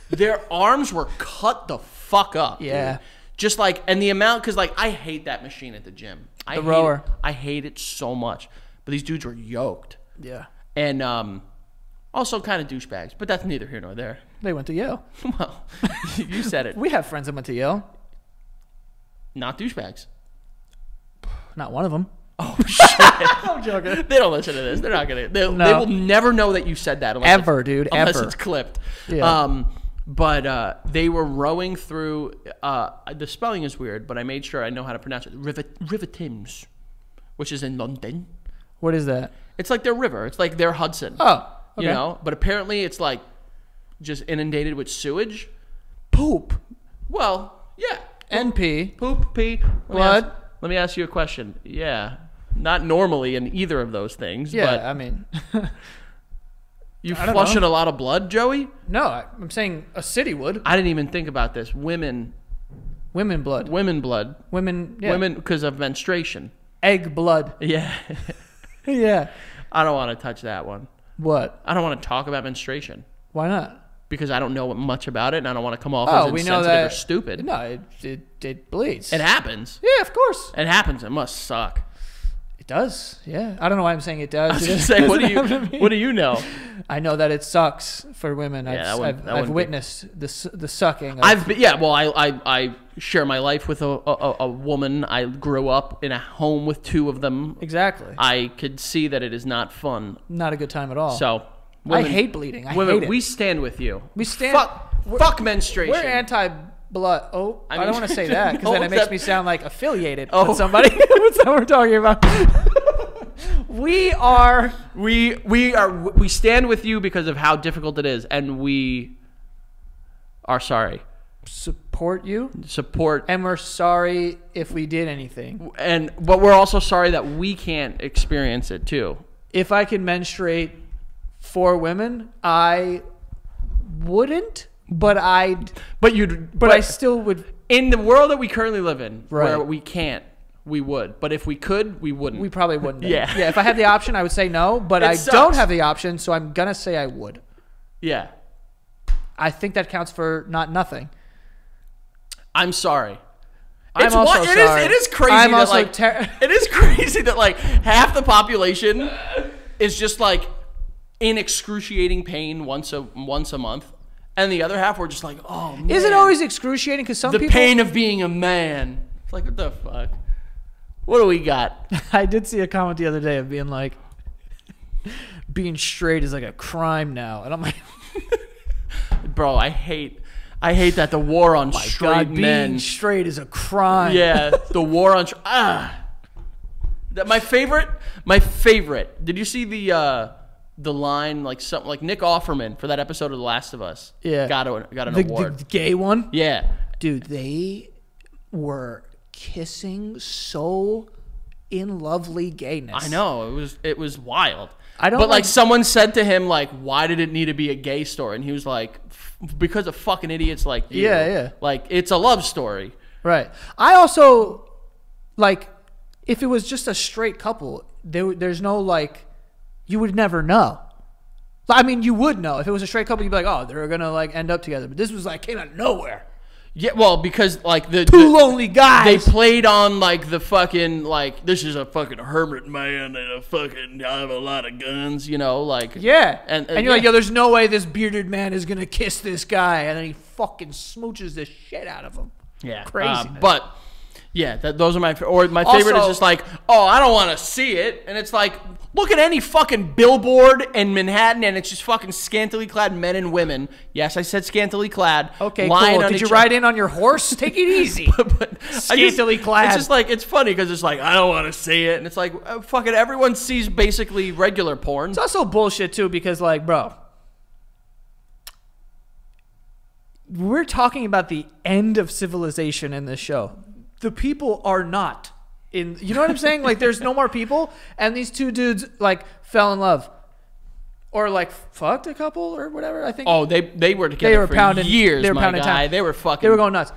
Their arms were cut the fuck up. Yeah. Dude. Just like, and the amount, because like I hate that machine at the gym. The rower. I hate it so much. But these dudes were yoked. Yeah. And also kind of douchebags, but that's neither here nor there. They went to Yale. Well, you said it. We have friends that went to Yale. Not douchebags. Not one of them. Oh, shit. I'm joking. They don't listen to this. They're not going to. They will never know that you said that. Unless it's clipped. Yeah. But they were rowing through, the spelling is weird, but I made sure I know how to pronounce it. River Thames, which is in London. What is that? It's like their river. It's like their Hudson. Oh, okay. You know? But apparently it's like just inundated with sewage. Poop. Well, yeah. NP. Poop, pee. Blood. Let me ask you a question. Yeah. Not normally in either of those things. Yeah, but I mean. You flushing a lot of blood, Joey? No, I'm saying a city would. I didn't even think about this. Women blood. Women blood. Women, yeah. Women because of menstruation. Egg blood. Yeah. Yeah. I don't want to touch that one. What? I don't want to talk about menstruation. Why not? Because I don't know much about it, and I don't want to come off as insensitive or stupid. No, it bleeds. It happens. Yeah, of course. It happens. It must suck. It does. Yeah. I don't know why I'm saying it does. I was going to say, what do you know? I know that it sucks for women. Yeah, I've witnessed the sucking. I share my life with a woman. I grew up in a home with two of them. Exactly. I could see that it is not fun. Not a good time at all. So, women, I hate bleeding. I hate it. We stand with you. We stand. Fuck menstruation. We're anti-blood. Oh, I don't want to say that because then it makes me sound like affiliated with somebody. That's what we're talking about. We stand with you because of how difficult it is, and we are sorry. Support you. And we're sorry if we did anything. But we're also sorry that we can't experience it too. If I could menstruate for women, I wouldn't. But I still would. In the world that we currently live in, right, where we can't, we would. But if we could, we wouldn't. We probably wouldn't. Yeah. Yeah. If I had the option, I would say no. But I don't have the option, so I'm gonna say I would. Yeah. I think that counts for not nothing. I'm sorry. I'm also sorry. It is crazy. I'm that also like, it is crazy that like half the population is just like in excruciating pain once a month. And the other half, we're just like, oh, man. Is it always excruciating? Because the pain of being a man. It's like, what the fuck? What do we got? I did see a comment the other day of being like, being straight is like a crime now. And I'm like, bro, I hate that the war on straight men. Being straight is a crime. Yeah, the war on my favorite. Did you see the line, like something like Nick Offerman for that episode of The Last of Us? Yeah, got an award. The gay one. Yeah, dude, they were kissing so in lovely gayness. I know, it was wild. But like someone said to him, like, why did it need to be a gay story? And he was like, because of fucking idiots like you. Yeah. Like, it's a love story. Right. I also, like, if it was just a straight couple, there's no, like, you would never know. I mean, you would know. If it was a straight couple, you'd be like, oh, they're going to, like, end up together. But this was, like, came out of nowhere. Yeah, well, because like two lonely guys. They played on like the fucking like this is a fucking hermit man and I have a lot of guns, you know, like yeah, and you're like, yo, there's no way this bearded man is gonna kiss this guy, and then he fucking smooches the shit out of him. Yeah, crazy. But yeah, those are my favorite is just like, oh, I don't want to see it, and it's like. Look at any fucking billboard in Manhattan, and it's just fucking scantily clad men and women. Yes, I said scantily clad. Okay, cool. Did you ride in on your horse? Take it easy. but scantily clad. It's just like, it's funny because it's like, I don't want to see it. And it's like, fucking everyone sees basically regular porn. It's also bullshit, too, because, like, bro, we're talking about the end of civilization in this show. The people are not. You know what I'm saying? Like, there's no more people, and these two dudes like fell in love, or like fucked a couple or whatever. I think. Oh, they were together. They were pounding years. They were pounding time. They were fucking. They were going nuts.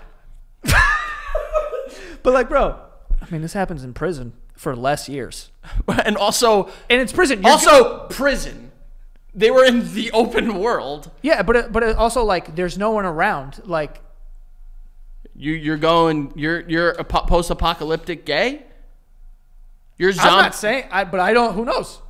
But like, bro, I mean, this happens in prison for less years, and it's prison. Prison. They were in the open world. Yeah, but it also like there's no one around. Like. You're a post-apocalyptic gay? You're I'm not saying, but I don't. Who knows?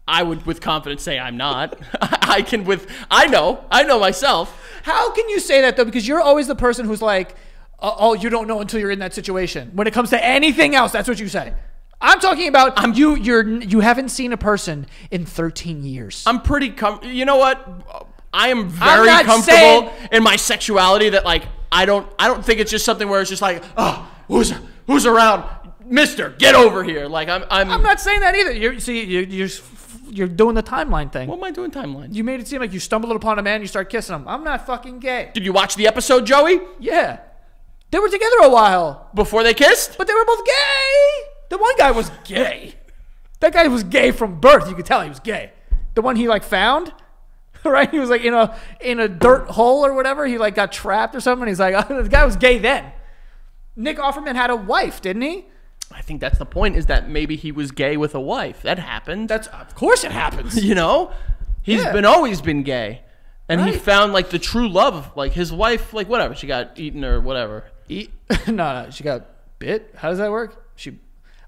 I would, with confidence, say I'm not. I know myself. How can you say that though? Because you're always the person who's like, oh, you don't know until you're in that situation. When it comes to anything else, that's what you say. I'm talking about you haven't seen a person in 13 years. I'm pretty you know what? I am very comfortable in my sexuality that like I don't think it's just something where it's just like, oh, who's around, Mister, get over here. Like I'm not saying that either. You're doing the timeline thing. What am I doing timeline? You made it seem like you stumbled upon a man, you start kissing him. I'm not fucking gay. Did you watch the episode, Joey? Yeah. They were together a while. Before they kissed? But they were both gay. The one guy was gay. That guy was gay from birth. You could tell he was gay. The one he like found. Right, he was like in a dirt hole or whatever. He like got trapped or something. He's like, the guy was gay then. Nick Offerman had a wife, didn't he? I think that's the point. Is that maybe he was gay with a wife? That happened. Of course it happens. You know, he's always been gay, and he found like the true love. Like his wife, like whatever, she got eaten or whatever. No, she got bit. How does that work?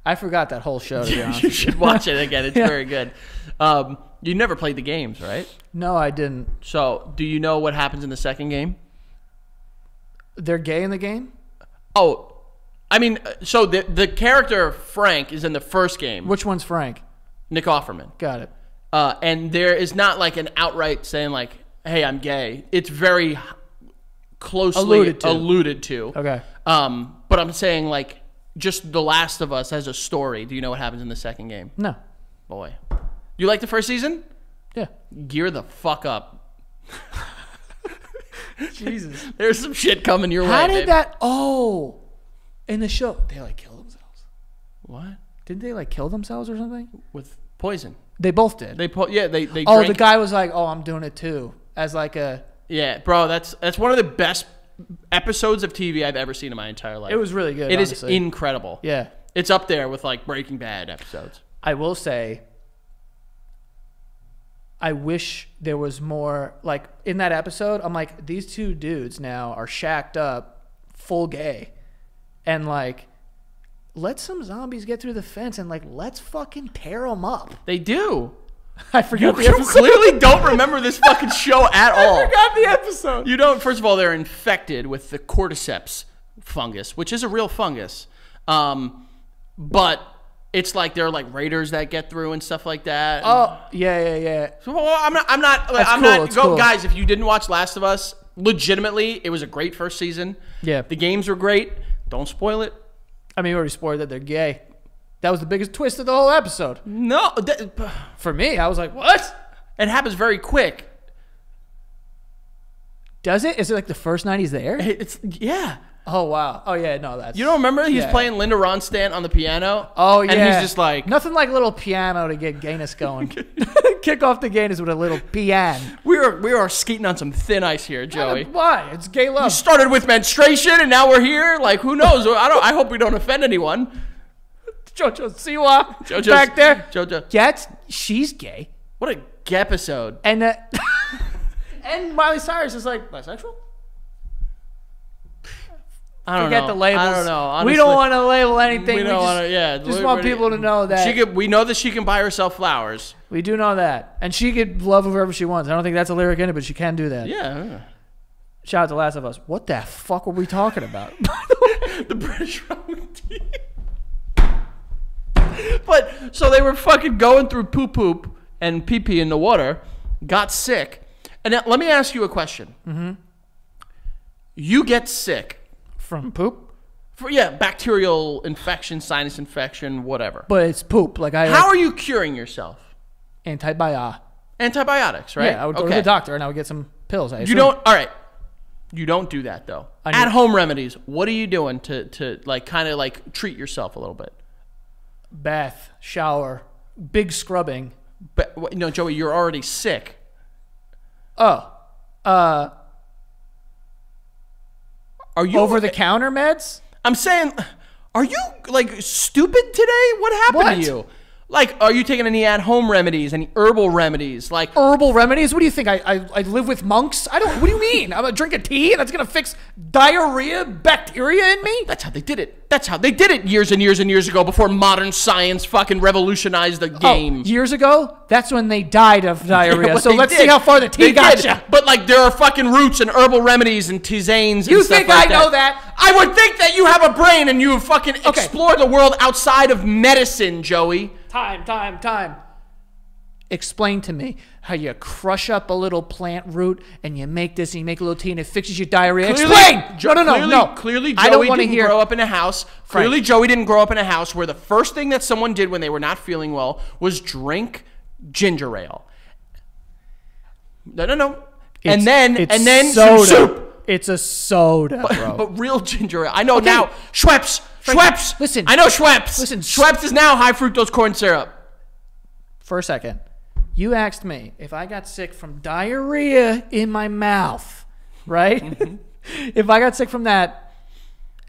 I forgot that whole show. To be honest, you should watch it again. It's very good. You never played the games, right? No, I didn't. So, do you know what happens in the second game? They're gay in the game? Oh, I mean, so the character Frank is in the first game. Which one's Frank? Nick Offerman. Got it. And there is not like an outright saying like, hey, I'm gay. It's very closely alluded to. Okay. But I'm saying like, just The Last of Us as a story. Do you know what happens in the second game? No. Boy. You like the first season? Yeah. Gear the fuck up. Jesus. There's some shit coming your way. How did that... Oh. In the show, they like kill themselves. What? Didn't they like kill themselves or something? With poison. They both did. They Oh, drank. The guy was like, oh, I'm doing it too. As like a... Yeah, bro, that's one of the best episodes of TV I've ever seen in my entire life. It was really good, It honestly. is incredible. Yeah. It's up there with like Breaking Bad episodes. I will say... I wish there was more, like, in that episode, I'm like, these two dudes now are shacked up, full gay, and, like, let some zombies get through the fence and, like, let's fucking tear them up. They do. I forgot the episode. You clearly don't remember this fucking show at all. I forgot the episode. You don't, first of all, they're infected with the cordyceps fungus, which is a real fungus. But... It's like there are like raiders that get through and stuff like that. Oh, yeah. So I'm not. Cool. Guys, if you didn't watch Last of Us, legitimately, it was a great first season. Yeah. The games were great. Don't spoil it. I mean, we already spoiled that they're gay. That was the biggest twist of the whole episode. No. For me, I was like, what? It happens very quick. Does it? Is it like the first night he's there? Yeah. Oh, wow. Oh, yeah, no, that's... You don't remember? He's playing Linda Ronstadt on the piano. Oh, yeah. And he's just like... Nothing like a little piano to get gayness going. Kick off the gayness with a little piano. We are skating on some thin ice here, Joey. Why? It's gay love. We started with menstruation, and now we're here. Like, who knows? I hope we don't offend anyone. JoJo Siwa back there. JoJo. Yeah, she's gay. What a gay episode. And and Miley Cyrus is like, bisexual? I don't Forget know. the labels. I don't know. Honestly, we don't want to label anything. We don't want to. Yeah, just want people to know that we know that she can buy herself flowers. We do know that, and she could love whoever she wants. I don't think that's a lyric in it, but she can do that. Yeah. Shout out to Last of Us. What the fuck were we talking about? The British Roman tea. But so they were fucking going through poop and pee pee in the water, got sick, and now, let me ask you a question. Mm-hmm. You get sick from poop? Bacterial infection, sinus infection, whatever. But it's poop. How are you curing yourself? Antibiotics, right? Yeah, I would go to the doctor and I would get some pills. You don't. All right. You don't do that though. At home remedies. What are you doing to like kind of like treat yourself a little bit? Bath, shower, big scrubbing. But no, Joey, you're already sick. Oh, are you over the counter meds? I'm saying, are you like stupid today? What happened to you? Like, are you taking any at-home remedies, any herbal remedies? Like herbal remedies? What do you think? I live with monks? I don't. What do you mean? I'm gonna drink a tea and that's gonna fix diarrhea, bacteria in me? That's how they did it. That's how they did it years and years and years ago before modern science fucking revolutionized the game. Oh, years ago? That's when they died of diarrhea. So let's see how far the tea got you. But like, there are fucking roots and herbal remedies and tisanes. You think I know that? I would think that you have a brain and you fucking explore the world outside of medicine, Joey. Time. Explain to me how you crush up a little plant root and you make this and you make a little tea and it fixes your diarrhea. Explain! No. Clearly, Joey didn't grow up in a house. Clearly, Joey didn't grow up in a house where the first thing that someone did when they were not feeling well was drink ginger ale. No. And then some soup. It's a soda, bro. But real ginger ale. I know now. Schweppes. Listen. I know Schweppes. Listen. Schweppes is now high fructose corn syrup. For a second. You asked me if I got sick from diarrhea in my mouth, right? Mm-hmm. If I got sick from that,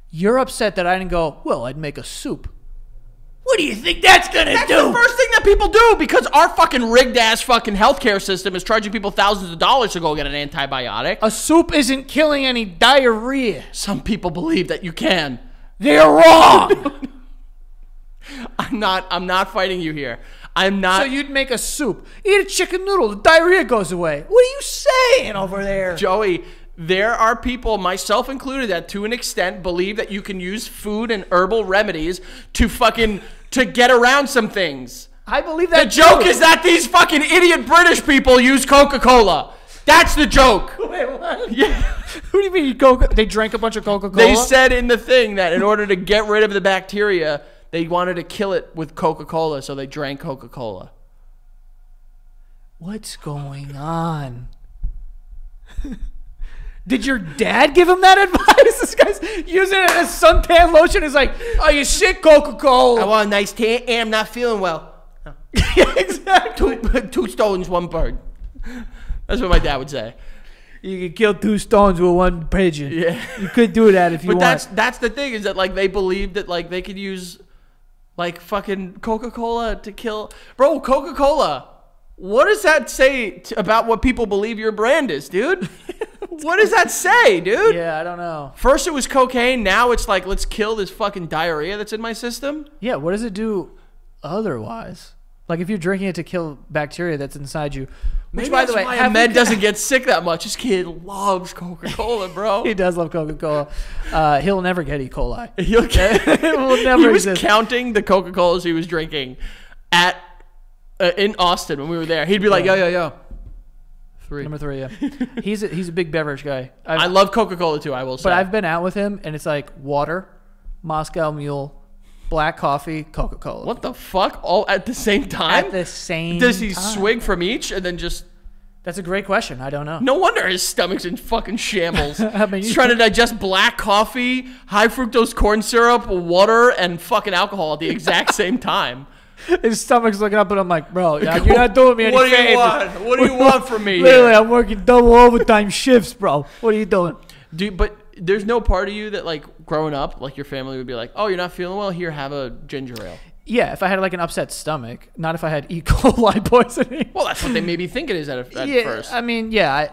you're upset that I didn't go, well, I'd make a soup. What do you think that's going to do? That's the first thing that people do because our fucking rigged-ass fucking healthcare system is charging people thousands of dollars to go get an antibiotic. A soup isn't killing any diarrhea. Some people believe that you can. They're wrong. I'm not fighting you here. I'm not. So you'd make a soup. Eat a chicken noodle. The diarrhea goes away. What are you saying over there? Joey, there are people, myself included, that to an extent believe that you can use food and herbal remedies to get around some things. I believe that. The joke is that these fucking idiot British people use Coca-Cola. That's the joke. Wait, what? Yeah. Who do you mean they drank a bunch of Coca-Cola? They said in the thing that in order to get rid of the bacteria, they wanted to kill it with Coca-Cola, so they drank Coca-Cola. What's going on? Did your dad give him that advice? This guy's using it as suntan lotion. He's like, oh, you sick, Coca-Cola? I want a nice tan and I'm not feeling well. Oh. Yeah, exactly. Two stones, one bird. That's what my dad would say. You could kill two stones with one pigeon. Yeah. You could do that if you want. But that's the thing is that like they believe that like they could use like fucking Coca-Cola to kill. Bro, Coca-Cola. What does that say about what people believe your brand is, dude? What does that say, dude? Yeah, I don't know. First it was cocaine. Now it's like, let's kill this fucking diarrhea that's in my system. Yeah, what does it do otherwise? Like if you're drinking it to kill bacteria that's inside you. Which, Maybe by the way, why Ahmed doesn't get sick that much. This kid loves Coca-Cola, bro. He does love Coca-Cola. He'll never get E. coli. It will never He was exist. counting the Coca-Colas he was drinking at in Austin when we were there. He'd be like, yo. 3. Number 3, yeah. He's a big beverage guy. I love Coca-Cola too, I will say. But I've been out with him, and it's like water, Moscow Mule, black coffee, Coca-Cola. What the fuck? All at the same time? At the same Does he time. swig from each and then just... That's a great question. I don't know. No wonder his stomach's in fucking shambles. I mean, He's trying to digest black coffee, high fructose corn syrup, water, and fucking alcohol at the exact same time. His stomach's looking up, and I'm like, bro, you're not doing me any favors. What do you want? What do you want from me? Literally, I'm working double overtime shifts, bro. What are you doing? But there's no part of you that, like, growing up, like, your family would be like, oh, you're not feeling well? Here, have a ginger ale. Yeah, if I had, like, an upset stomach. Not if I had E. coli poisoning. Well, that's what they maybe think it is at first. I mean, yeah.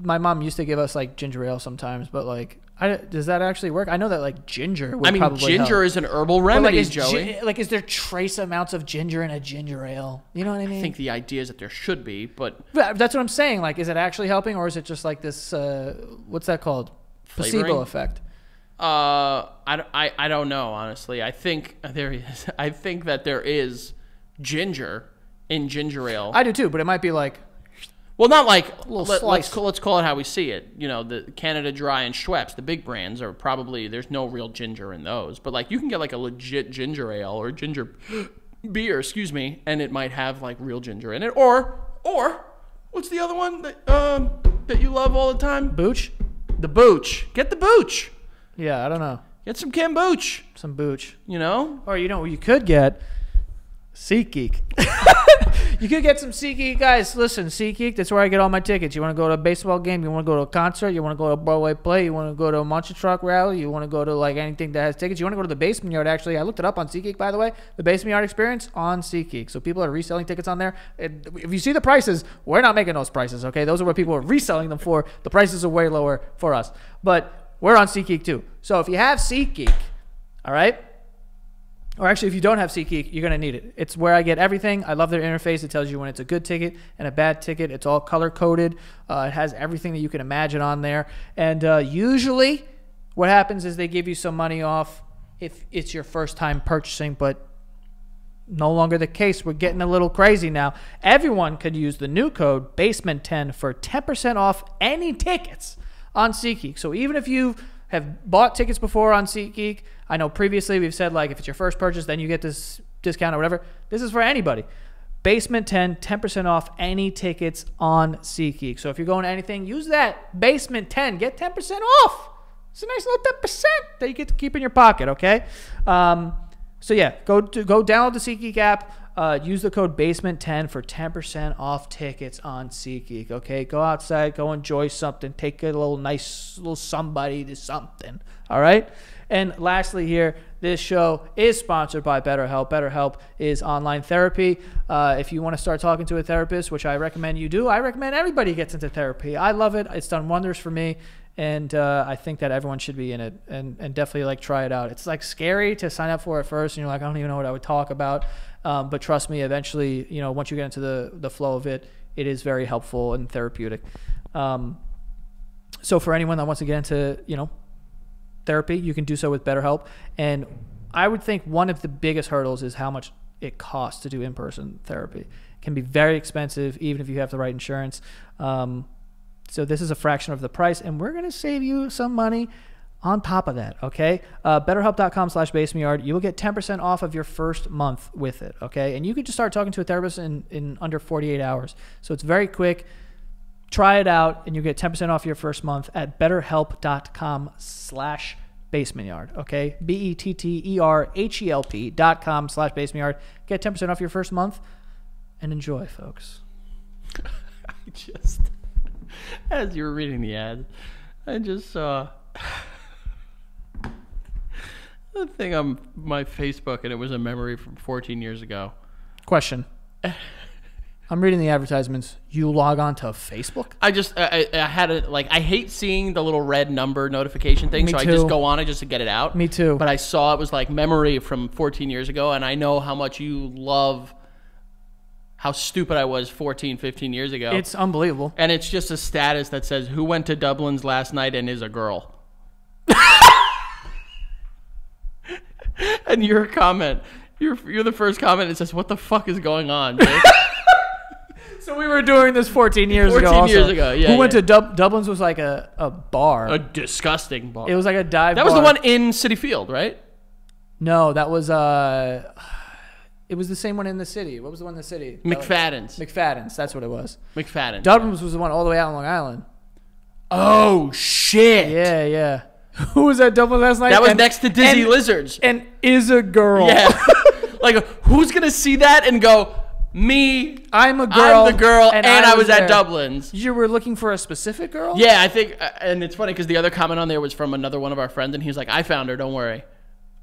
My mom used to give us, like, ginger ale sometimes, but, like, Does that actually work? I know that like ginger would probably ginger help. is an herbal remedy, Joey. Is there trace amounts of ginger in a ginger ale? You know what I mean? I think the idea is that there should be, but that's what I'm saying. Like, is it actually helping, or is it just like this? What's that called? Flavoring? Placebo effect. I don't know, honestly. I think there is. I think that there is ginger in ginger ale. I do too, but it might be like. Well, not like let's call it how we see it. You know, the Canada Dry and Schweppes, the big brands, are probably there's no real ginger in those. But like you can get like a legit ginger ale or ginger beer, excuse me, and it might have like real ginger in it. Or what's the other one that you love all the time? Booch. The Booch. Get the Booch. Yeah, I don't know. Get some kombucha. Some Booch. You know? Or you know what you could get? SeatGeek. You could get some SeatGeek. Guys, listen, SeatGeek, that's where I get all my tickets. You want to go to a baseball game? You want to go to a concert? You want to go to a Broadway play? You want to go to a monster truck rally? You want to go to like anything that has tickets? You want to go to the Basement Yard, actually. I looked it up on SeatGeek, by the way. The Basement Yard experience on SeatGeek. So people are reselling tickets on there. If you see the prices, we're not making those prices, okay? Those are what people are reselling them for. The prices are way lower for us. But we're on SeatGeek too. So if you have SeatGeek, all right? Or actually, if you don't have SeatGeek, you're going to need it. It's where I get everything. I love their interface. It tells you when it's a good ticket and a bad ticket. It's all color-coded. It has everything that you can imagine on there. And usually what happens is they give you some money off if it's your first time purchasing, but no longer the case. We're getting a little crazy now. Everyone could use the new code BASEMENT10 for 10% off any tickets on SeatGeek. So even if you have bought tickets before on SeatGeek, I know previously we've said like if it's your first purchase, then you get this discount or whatever. This is for anybody. Basement 10, 10% off any tickets on SeatGeek. So if you're going to anything, use that Basement 10. Get 10% off. It's a nice little 10% that you get to keep in your pocket, okay? So yeah, go download the SeatGeek app. Use the code BASEMENT10 for 10% off tickets on SeatGeek, okay? Go outside, go enjoy something. Take a nice little somebody to something, all right? And lastly here, this show is sponsored by BetterHelp. BetterHelp is online therapy. If you want to start talking to a therapist, which I recommend you do, I recommend everybody gets into therapy. I love it. It's done wonders for me. And I think that everyone should be in it and definitely like try it out. It's like scary to sign up for it first. And you're like, I don't even know what I would talk about. But trust me, eventually, you know, once you get into the flow of it, it is very helpful and therapeutic. So for anyone that wants to get into, you know, therapy, you can do so with BetterHelp. And I would think one of the biggest hurdles is how much it costs to do in-person therapy. It can be very expensive, even if you have the right insurance. So this is a fraction of the price, and we're going to save you some money on top of that, okay? BetterHelp.com/BasementYard. You will get 10% off of your first month with it, okay? And you can just start talking to a therapist in under 48 hours. So it's very quick. Try it out, and you get 10% off your first month at BetterHelp.com/BasementYard, okay? BetterHelp.com/BasementYard. Get 10% off your first month, and enjoy, folks. I just, as you were reading the ad, I just saw the thing on my Facebook, and it was a memory from 14 years ago. Question. I'm reading the advertisements. You log on to Facebook? I had a, like, I hate seeing the little red number notification thing, so I just go on it just to get it out. Me too. But I saw it was like memory from 14 years ago, and I know how much you love how stupid I was 14, 15 years ago. It's unbelievable. And it's just a status that says, who went to Dublin's last night and is a girl? And your comment, you're the first comment that says, what the fuck is going on, Jake? So we were doing this 14 years ago. 14 years ago, yeah. Who went to Dublin's was like a bar. A disgusting bar. It was like a dive bar. That was the one in City Field, right? No, that was it was the same one in the city. What was the one in the city? McFadden's. McFadden's, that's what it was. McFadden's. Dublin's was the one all the way out on Long Island. Oh, shit. Yeah. Who was at Dublin last night? That was next to Dizzy Lizards. And is a girl. Yeah. Like, who's going to see that and go, me, I'm a girl. I'm the girl, and I was at Dublin's. You were looking for a specific girl? Yeah, I think, and it's funny because the other comment on there was from another one of our friends, and he was like, I found her, don't worry.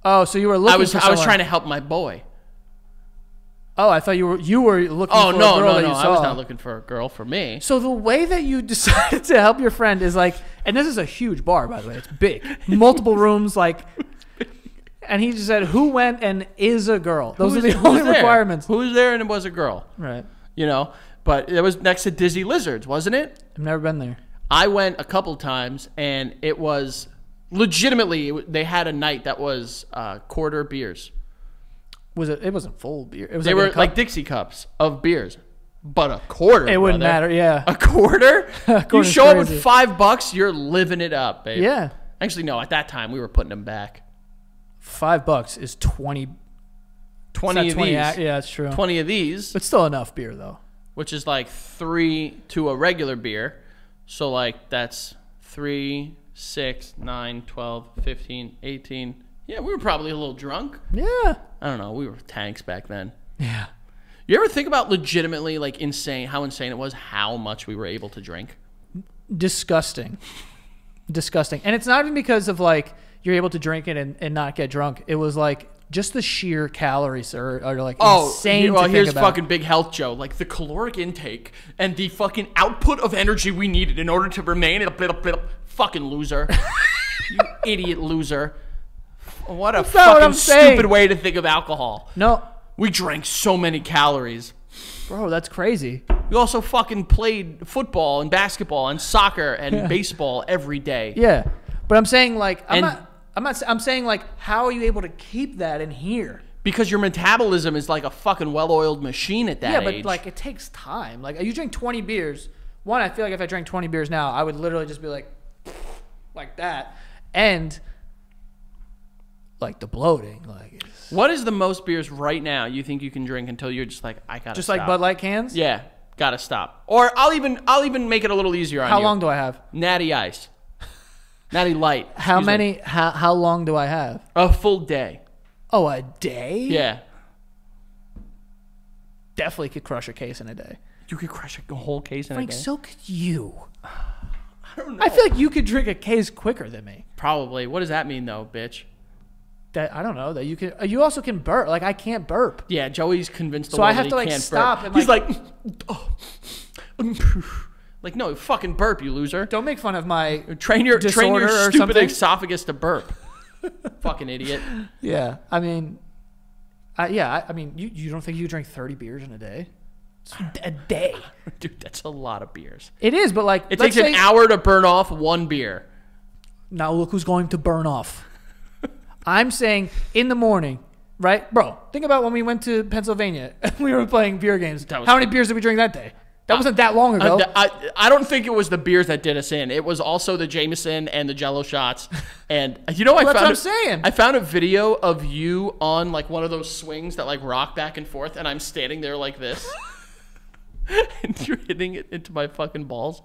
Oh, so you were looking for someone. I was trying to help my boy. Oh, I thought you were looking Oh for no, a girl no, that no! you I saw. was not looking for a girl for me. So the way that you decided to help your friend is like, and this is a huge bar, by the way. It's big, multiple rooms, like. And he just said, "Who went and is a girl?" Those are the only requirements. Who was there and it was a girl? Right. You know, but it was next to Dizzy Lizards, wasn't it? I've never been there. I went a couple times, and it was legitimately they had a night that was quarter beers. Was it? It wasn't full beer. It was. They were like Dixie cups of beers, but a quarter. It wouldn't brother. matter. Yeah. A quarter. You Quarter's show up crazy. with $5, you're living it up, babe. Yeah. Actually, no. At that time, we were putting them back. $5 is 20. 20 of 20 these. Yeah, that's true. 20 of these, But still enough beer though. which is like 3 to a regular beer. So like that's 3, 6, 9, 12, 15, 18. Yeah, we were probably a little drunk. Yeah. I don't know. We were tanks back then. Yeah. You ever think about legitimately like how insane it was how much we were able to drink? Disgusting. Disgusting. And it's not even because of like you're able to drink it and not get drunk. It was like just the sheer calories are like insane. Well, to here's think about. fucking Big Health Joe. Like the caloric intake and the fucking output of energy we needed in order to remain fucking loser. You idiot loser. What a That's not what fucking I'm saying. stupid way to think of alcohol. No, We drank so many calories. bro, that's crazy. We also fucking played football and basketball and soccer and baseball every day. Yeah, but I'm saying like And- I'm saying like how are you able to keep that in here? Because your metabolism is like a fucking well-oiled machine at that age. But like it takes time. Like you drink 20 beers. One, I feel like if I drank 20 beers now, I would literally just be like that, and like the bloating, like it's What is the most beers right now you think you can drink until you're just like, I gotta just stop. like Bud Light cans. Yeah, gotta stop. Or I'll even make it a little easier on you. How long do I have? Natty Ice. Natty Light. How Excuse me. many? How long do I have? A full day. Oh, a day? Yeah. Definitely could crush a case in a day. You could crush a whole case in a Frank, day. so could you. I don't know. I feel like you could drink a case quicker than me. Probably. What does that mean though, bitch? That I don't know that you can. You also can burp. Like I can't burp. Yeah, Joey's convinced the So world I have that to, he like, can't stop burp. and, He's like, like, no, fucking burp, you loser. Don't make fun of my Train your disorder or stupid something. esophagus to burp. Fucking idiot. Yeah, I mean, I mean, you don't think you drink 30 beers in a day? It's a day. Dude, that's a lot of beers. It is, but like It let's takes an say- hour to burn off one beer. Now look who's going to burn off. I'm saying in the morning, right, bro? Think about when we went to Pennsylvania and we were playing beer games. That was How many beers did we drink that day? That wasn't that long ago. I don't think it was the beers that did us in. It was also the Jameson and the Jello shots. And you know, Well, that's what I'm saying. I found a video of you on like one of those swings that like rock back and forth, and I'm standing there like this, and you're hitting it into my fucking balls.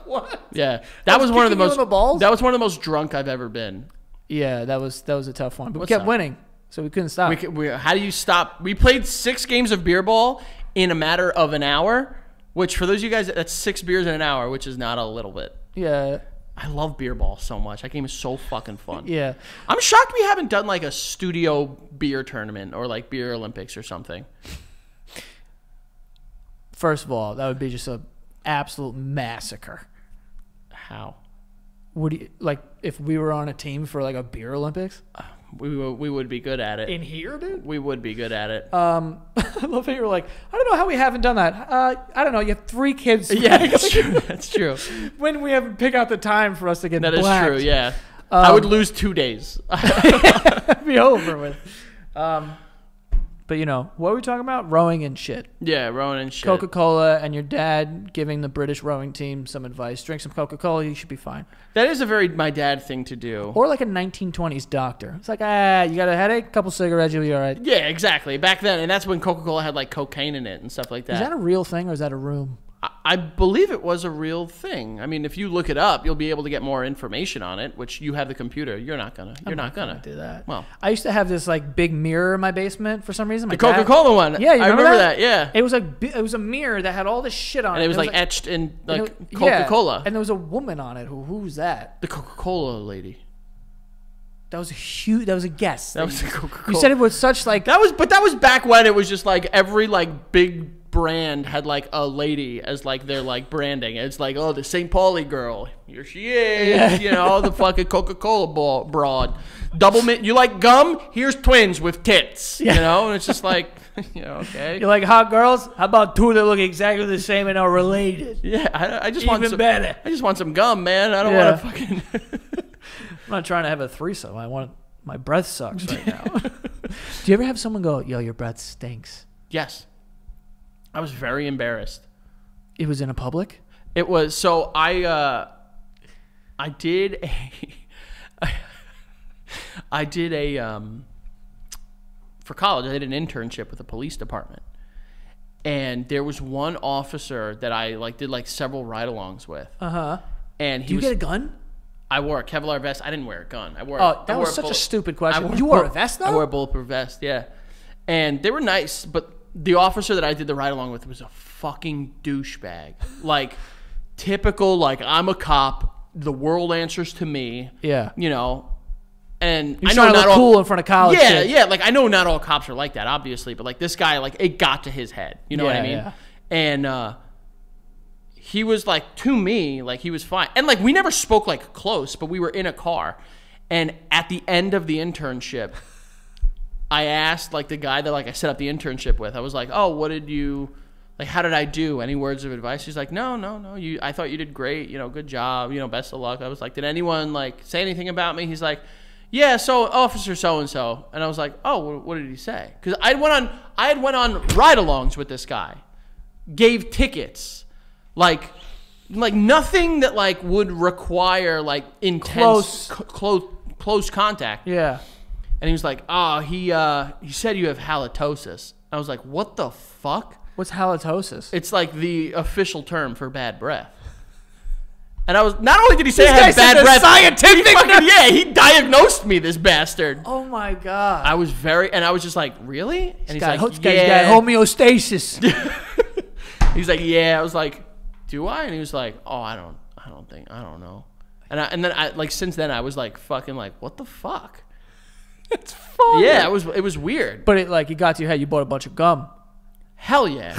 What? Yeah, that was one of the kicking you most. in the balls? That was one of the most drunk I've ever been. Yeah, that was a tough one. But What's we kept up? winning, so we couldn't stop. How do you stop? We played 6 games of beer ball in a matter of an hour, which for those of you guys, that's 6 beers in an hour, which is not a little bit. Yeah, I love beer ball so much. That game is so fucking fun. yeah. I'm shocked we haven't done like a studio beer tournament or like beer Olympics or something. First of all, that would be just a absolute massacre. How? Would you like if we were on a team for like a beer Olympics We would be good at it. in here, dude? We would be good at it. I love how you were like, I don't know how we haven't done that. I don't know. You have 3 kids. Yeah, that's true. That's true. When we have to pick out the time for us to get That is blacked, true. Yeah. I would lose 2 days. it'd be over with. But you know what were we talking about? Rowing and shit. Yeah, rowing and shit. Coca-Cola and your dad giving the British rowing team some advice. Drink some Coca-Cola, you should be fine. That is a very my dad thing to do. Or like a 1920s doctor. It's like, you got a headache, couple cigarettes, you'll be all right. Yeah, exactly. Back then, and that's when Coca-Cola had like cocaine in it and stuff like that. Is that a real thing or is that a room? I believe it was a real thing. I mean, if you look it up, you'll be able to get more information on it. Which you have the computer. You're not gonna. You're not gonna do that. Well, I used to have this like big mirror in my basement for some reason. the Coca-Cola one. Yeah, you I remember that. Yeah, It was it was a mirror that had all this shit on it. and it was like etched in like and it- Coca-Cola. Yeah, and there was a woman on it. Who's that? The Coca-Cola lady. That was a huge. That was a guess. That was a Coca-Cola. You said it was such like that was back when it was just like every like big brand had like a lady as like their like branding. It's like, oh, the St. Pauli girl, here she is. You know, the fucking Coca-Cola broad. Double mint. You like gum? Here's twins with tits. You know, and it's just like, you know, okay. You like hot girls? How about two that look exactly the same and are related? Yeah, I just Even want some, better. I just want some gum, man. I don't want to fucking. I'm not trying to have a threesome. I want my breath sucks right now. Do you ever have someone go, "Yo, your breath stinks"? Yes. I was very embarrassed. It was in a public? It was so I did a for college I did an internship with the police department. And there was one officer that I like did like several ride-alongs with. Uh-huh. And Do you get a gun? I wore a Kevlar vest. I didn't wear a gun. I wore. Oh, that was such a stupid question. You wore a vest though? I wore a bulletproof vest. Yeah, and they were nice, but the officer that I did the ride along with was a fucking douchebag. Like typical. Like I'm a cop. The world answers to me. Yeah. You know, and You're I know trying to not look all cool in front of college. Yeah, kids. yeah. Like I know not all cops are like that, obviously, but like this guy, like it got to his head. You know what I mean? Yeah. And he was like, to me, like he was fine. And like we never spoke like close, but we were in a car. And at the end of the internship, I asked like the guy that like I set up the internship with, I was like, oh, what did you, like how did I do? Any words of advice? He's like, no. I thought you did great. You know, good job. You know, best of luck. I was like, did anyone like say anything about me? He's like, yeah, so officer so-and-so. And I was like, oh, what did he say? Because I had went on ride-alongs with this guy. Gave tickets. Like nothing that like would require like intense close contact. Yeah. And he was like, "Oh, he said you have halitosis." I was like, "What the fuck?" What's halitosis? It's like the official term for bad breath. And I was not only did he say I had bad breath, scientific. He diagnosed me, this bastard. Oh my god. I was just like, "Really?" And he's like, "Yeah, he's got homeostasis." He's like, "Yeah." I was like, do I? And he was like, oh, I don't know. And then I like since then I was like fucking like, what the fuck? It's fun. Yeah, it was weird. But it like you got to your head, you bought a bunch of gum. Hell yeah.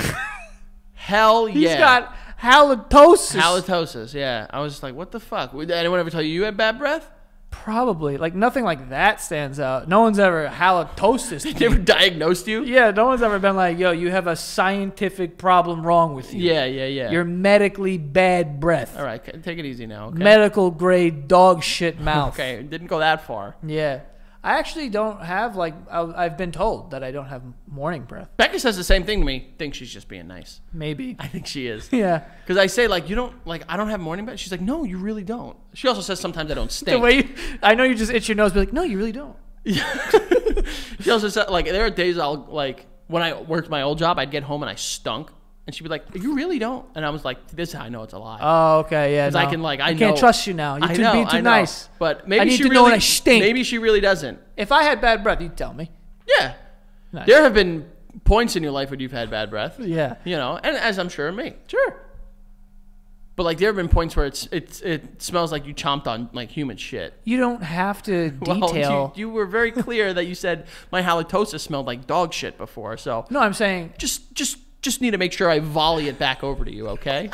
Hell yeah. He's got halitosis. Halitosis, yeah. I was just like, what the fuck? Did anyone ever tell you had bad breath? Probably. Like nothing like that stands out. No one's ever halitosis. They never diagnosed you? Yeah, no one's ever been like, yo, you have a scientific problem wrong with you. Yeah. You're medically bad breath. All right, take it easy now, okay? Medical grade dog shit mouth. Okay, didn't go that far. Yeah. I actually don't have, like, I've been told that I don't have morning breath. Becca says the same thing to me. Thinks she's just being nice. Maybe. I think she is. Yeah. Because I say, like, you don't, like, I don't have morning breath. She's like, no, you really don't. She also says sometimes I don't stink. The way I know you just itch your nose, but like, no, you really don't. She also said, like, there are days I'll, like, when I worked my old job, I'd get home and I stunk. And she'd be like, you really don't? And I was like, this is how I know it's a lie. Oh, okay, yeah. Because I can, like, I can't trust you now. You're being too nice. But maybe I need she to really, know when I stink. Maybe she really doesn't. If I had bad breath, you'd tell me. Yeah. Nice. There have been points in your life when you've had bad breath. Yeah. You know, and as I'm sure of me. Sure. But, like, there have been points where it smells like you chomped on, like, human shit. You don't have to detail. Well, you were very clear that you said my halitosis smelled like dog shit before, so. No, I'm saying. Just need to make sure I volley it back over to you, okay?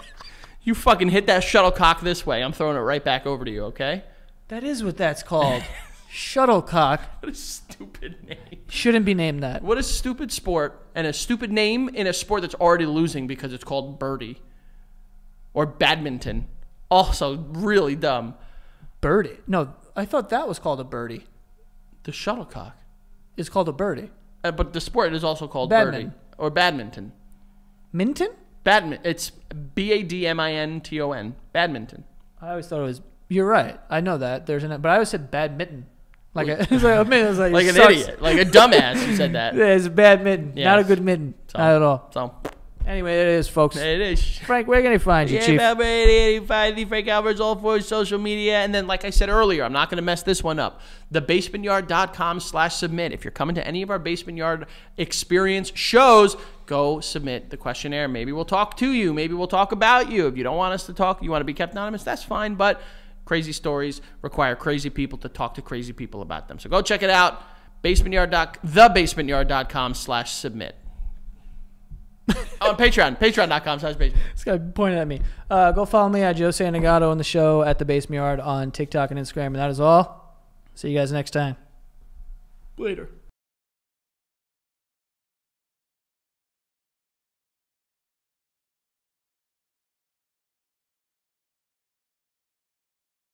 You fucking hit that shuttlecock this way. I'm throwing it right back over to you, okay? That is what that's called. Shuttlecock. What a stupid name. Shouldn't be named that. What a stupid sport and a stupid name in a sport that's already losing because it's called birdie. Or badminton. Also really dumb. Birdie. No, I thought that was called a birdie. The shuttlecock. It's called a birdie. But the sport is also called Badminton. birdie. Or badminton. Minton? Badminton. It's Badminton. Badminton. I always thought it was. You're right. I know that. But I always said badminton. Like it was like an idiot, like a dumbass. You said that. Yeah, it's a bad mitten. Yes. Not a good mitten. So, not at all. So anyway, it is, folks. it is. Frank, where can I find you, Chief? Frank Alvarez, all for social media. And then, like I said earlier, I'm not going to mess this one up. thebasementyard.com/submit. If you're coming to any of our Basement Yard experience shows, go submit the questionnaire. Maybe we'll talk to you. Maybe we'll talk about you. If you don't want us to talk, you want to be kept anonymous, that's fine. But Crazy stories require crazy people to talk to crazy people about them. So go check it out. thebasementyard.com/submit. On Patreon. Patreon.com/basement. This guy pointed at me. Go follow me at Joe Santagato on the show at The Basement Yard on TikTok and Instagram. And that is all. See you guys next time. Later.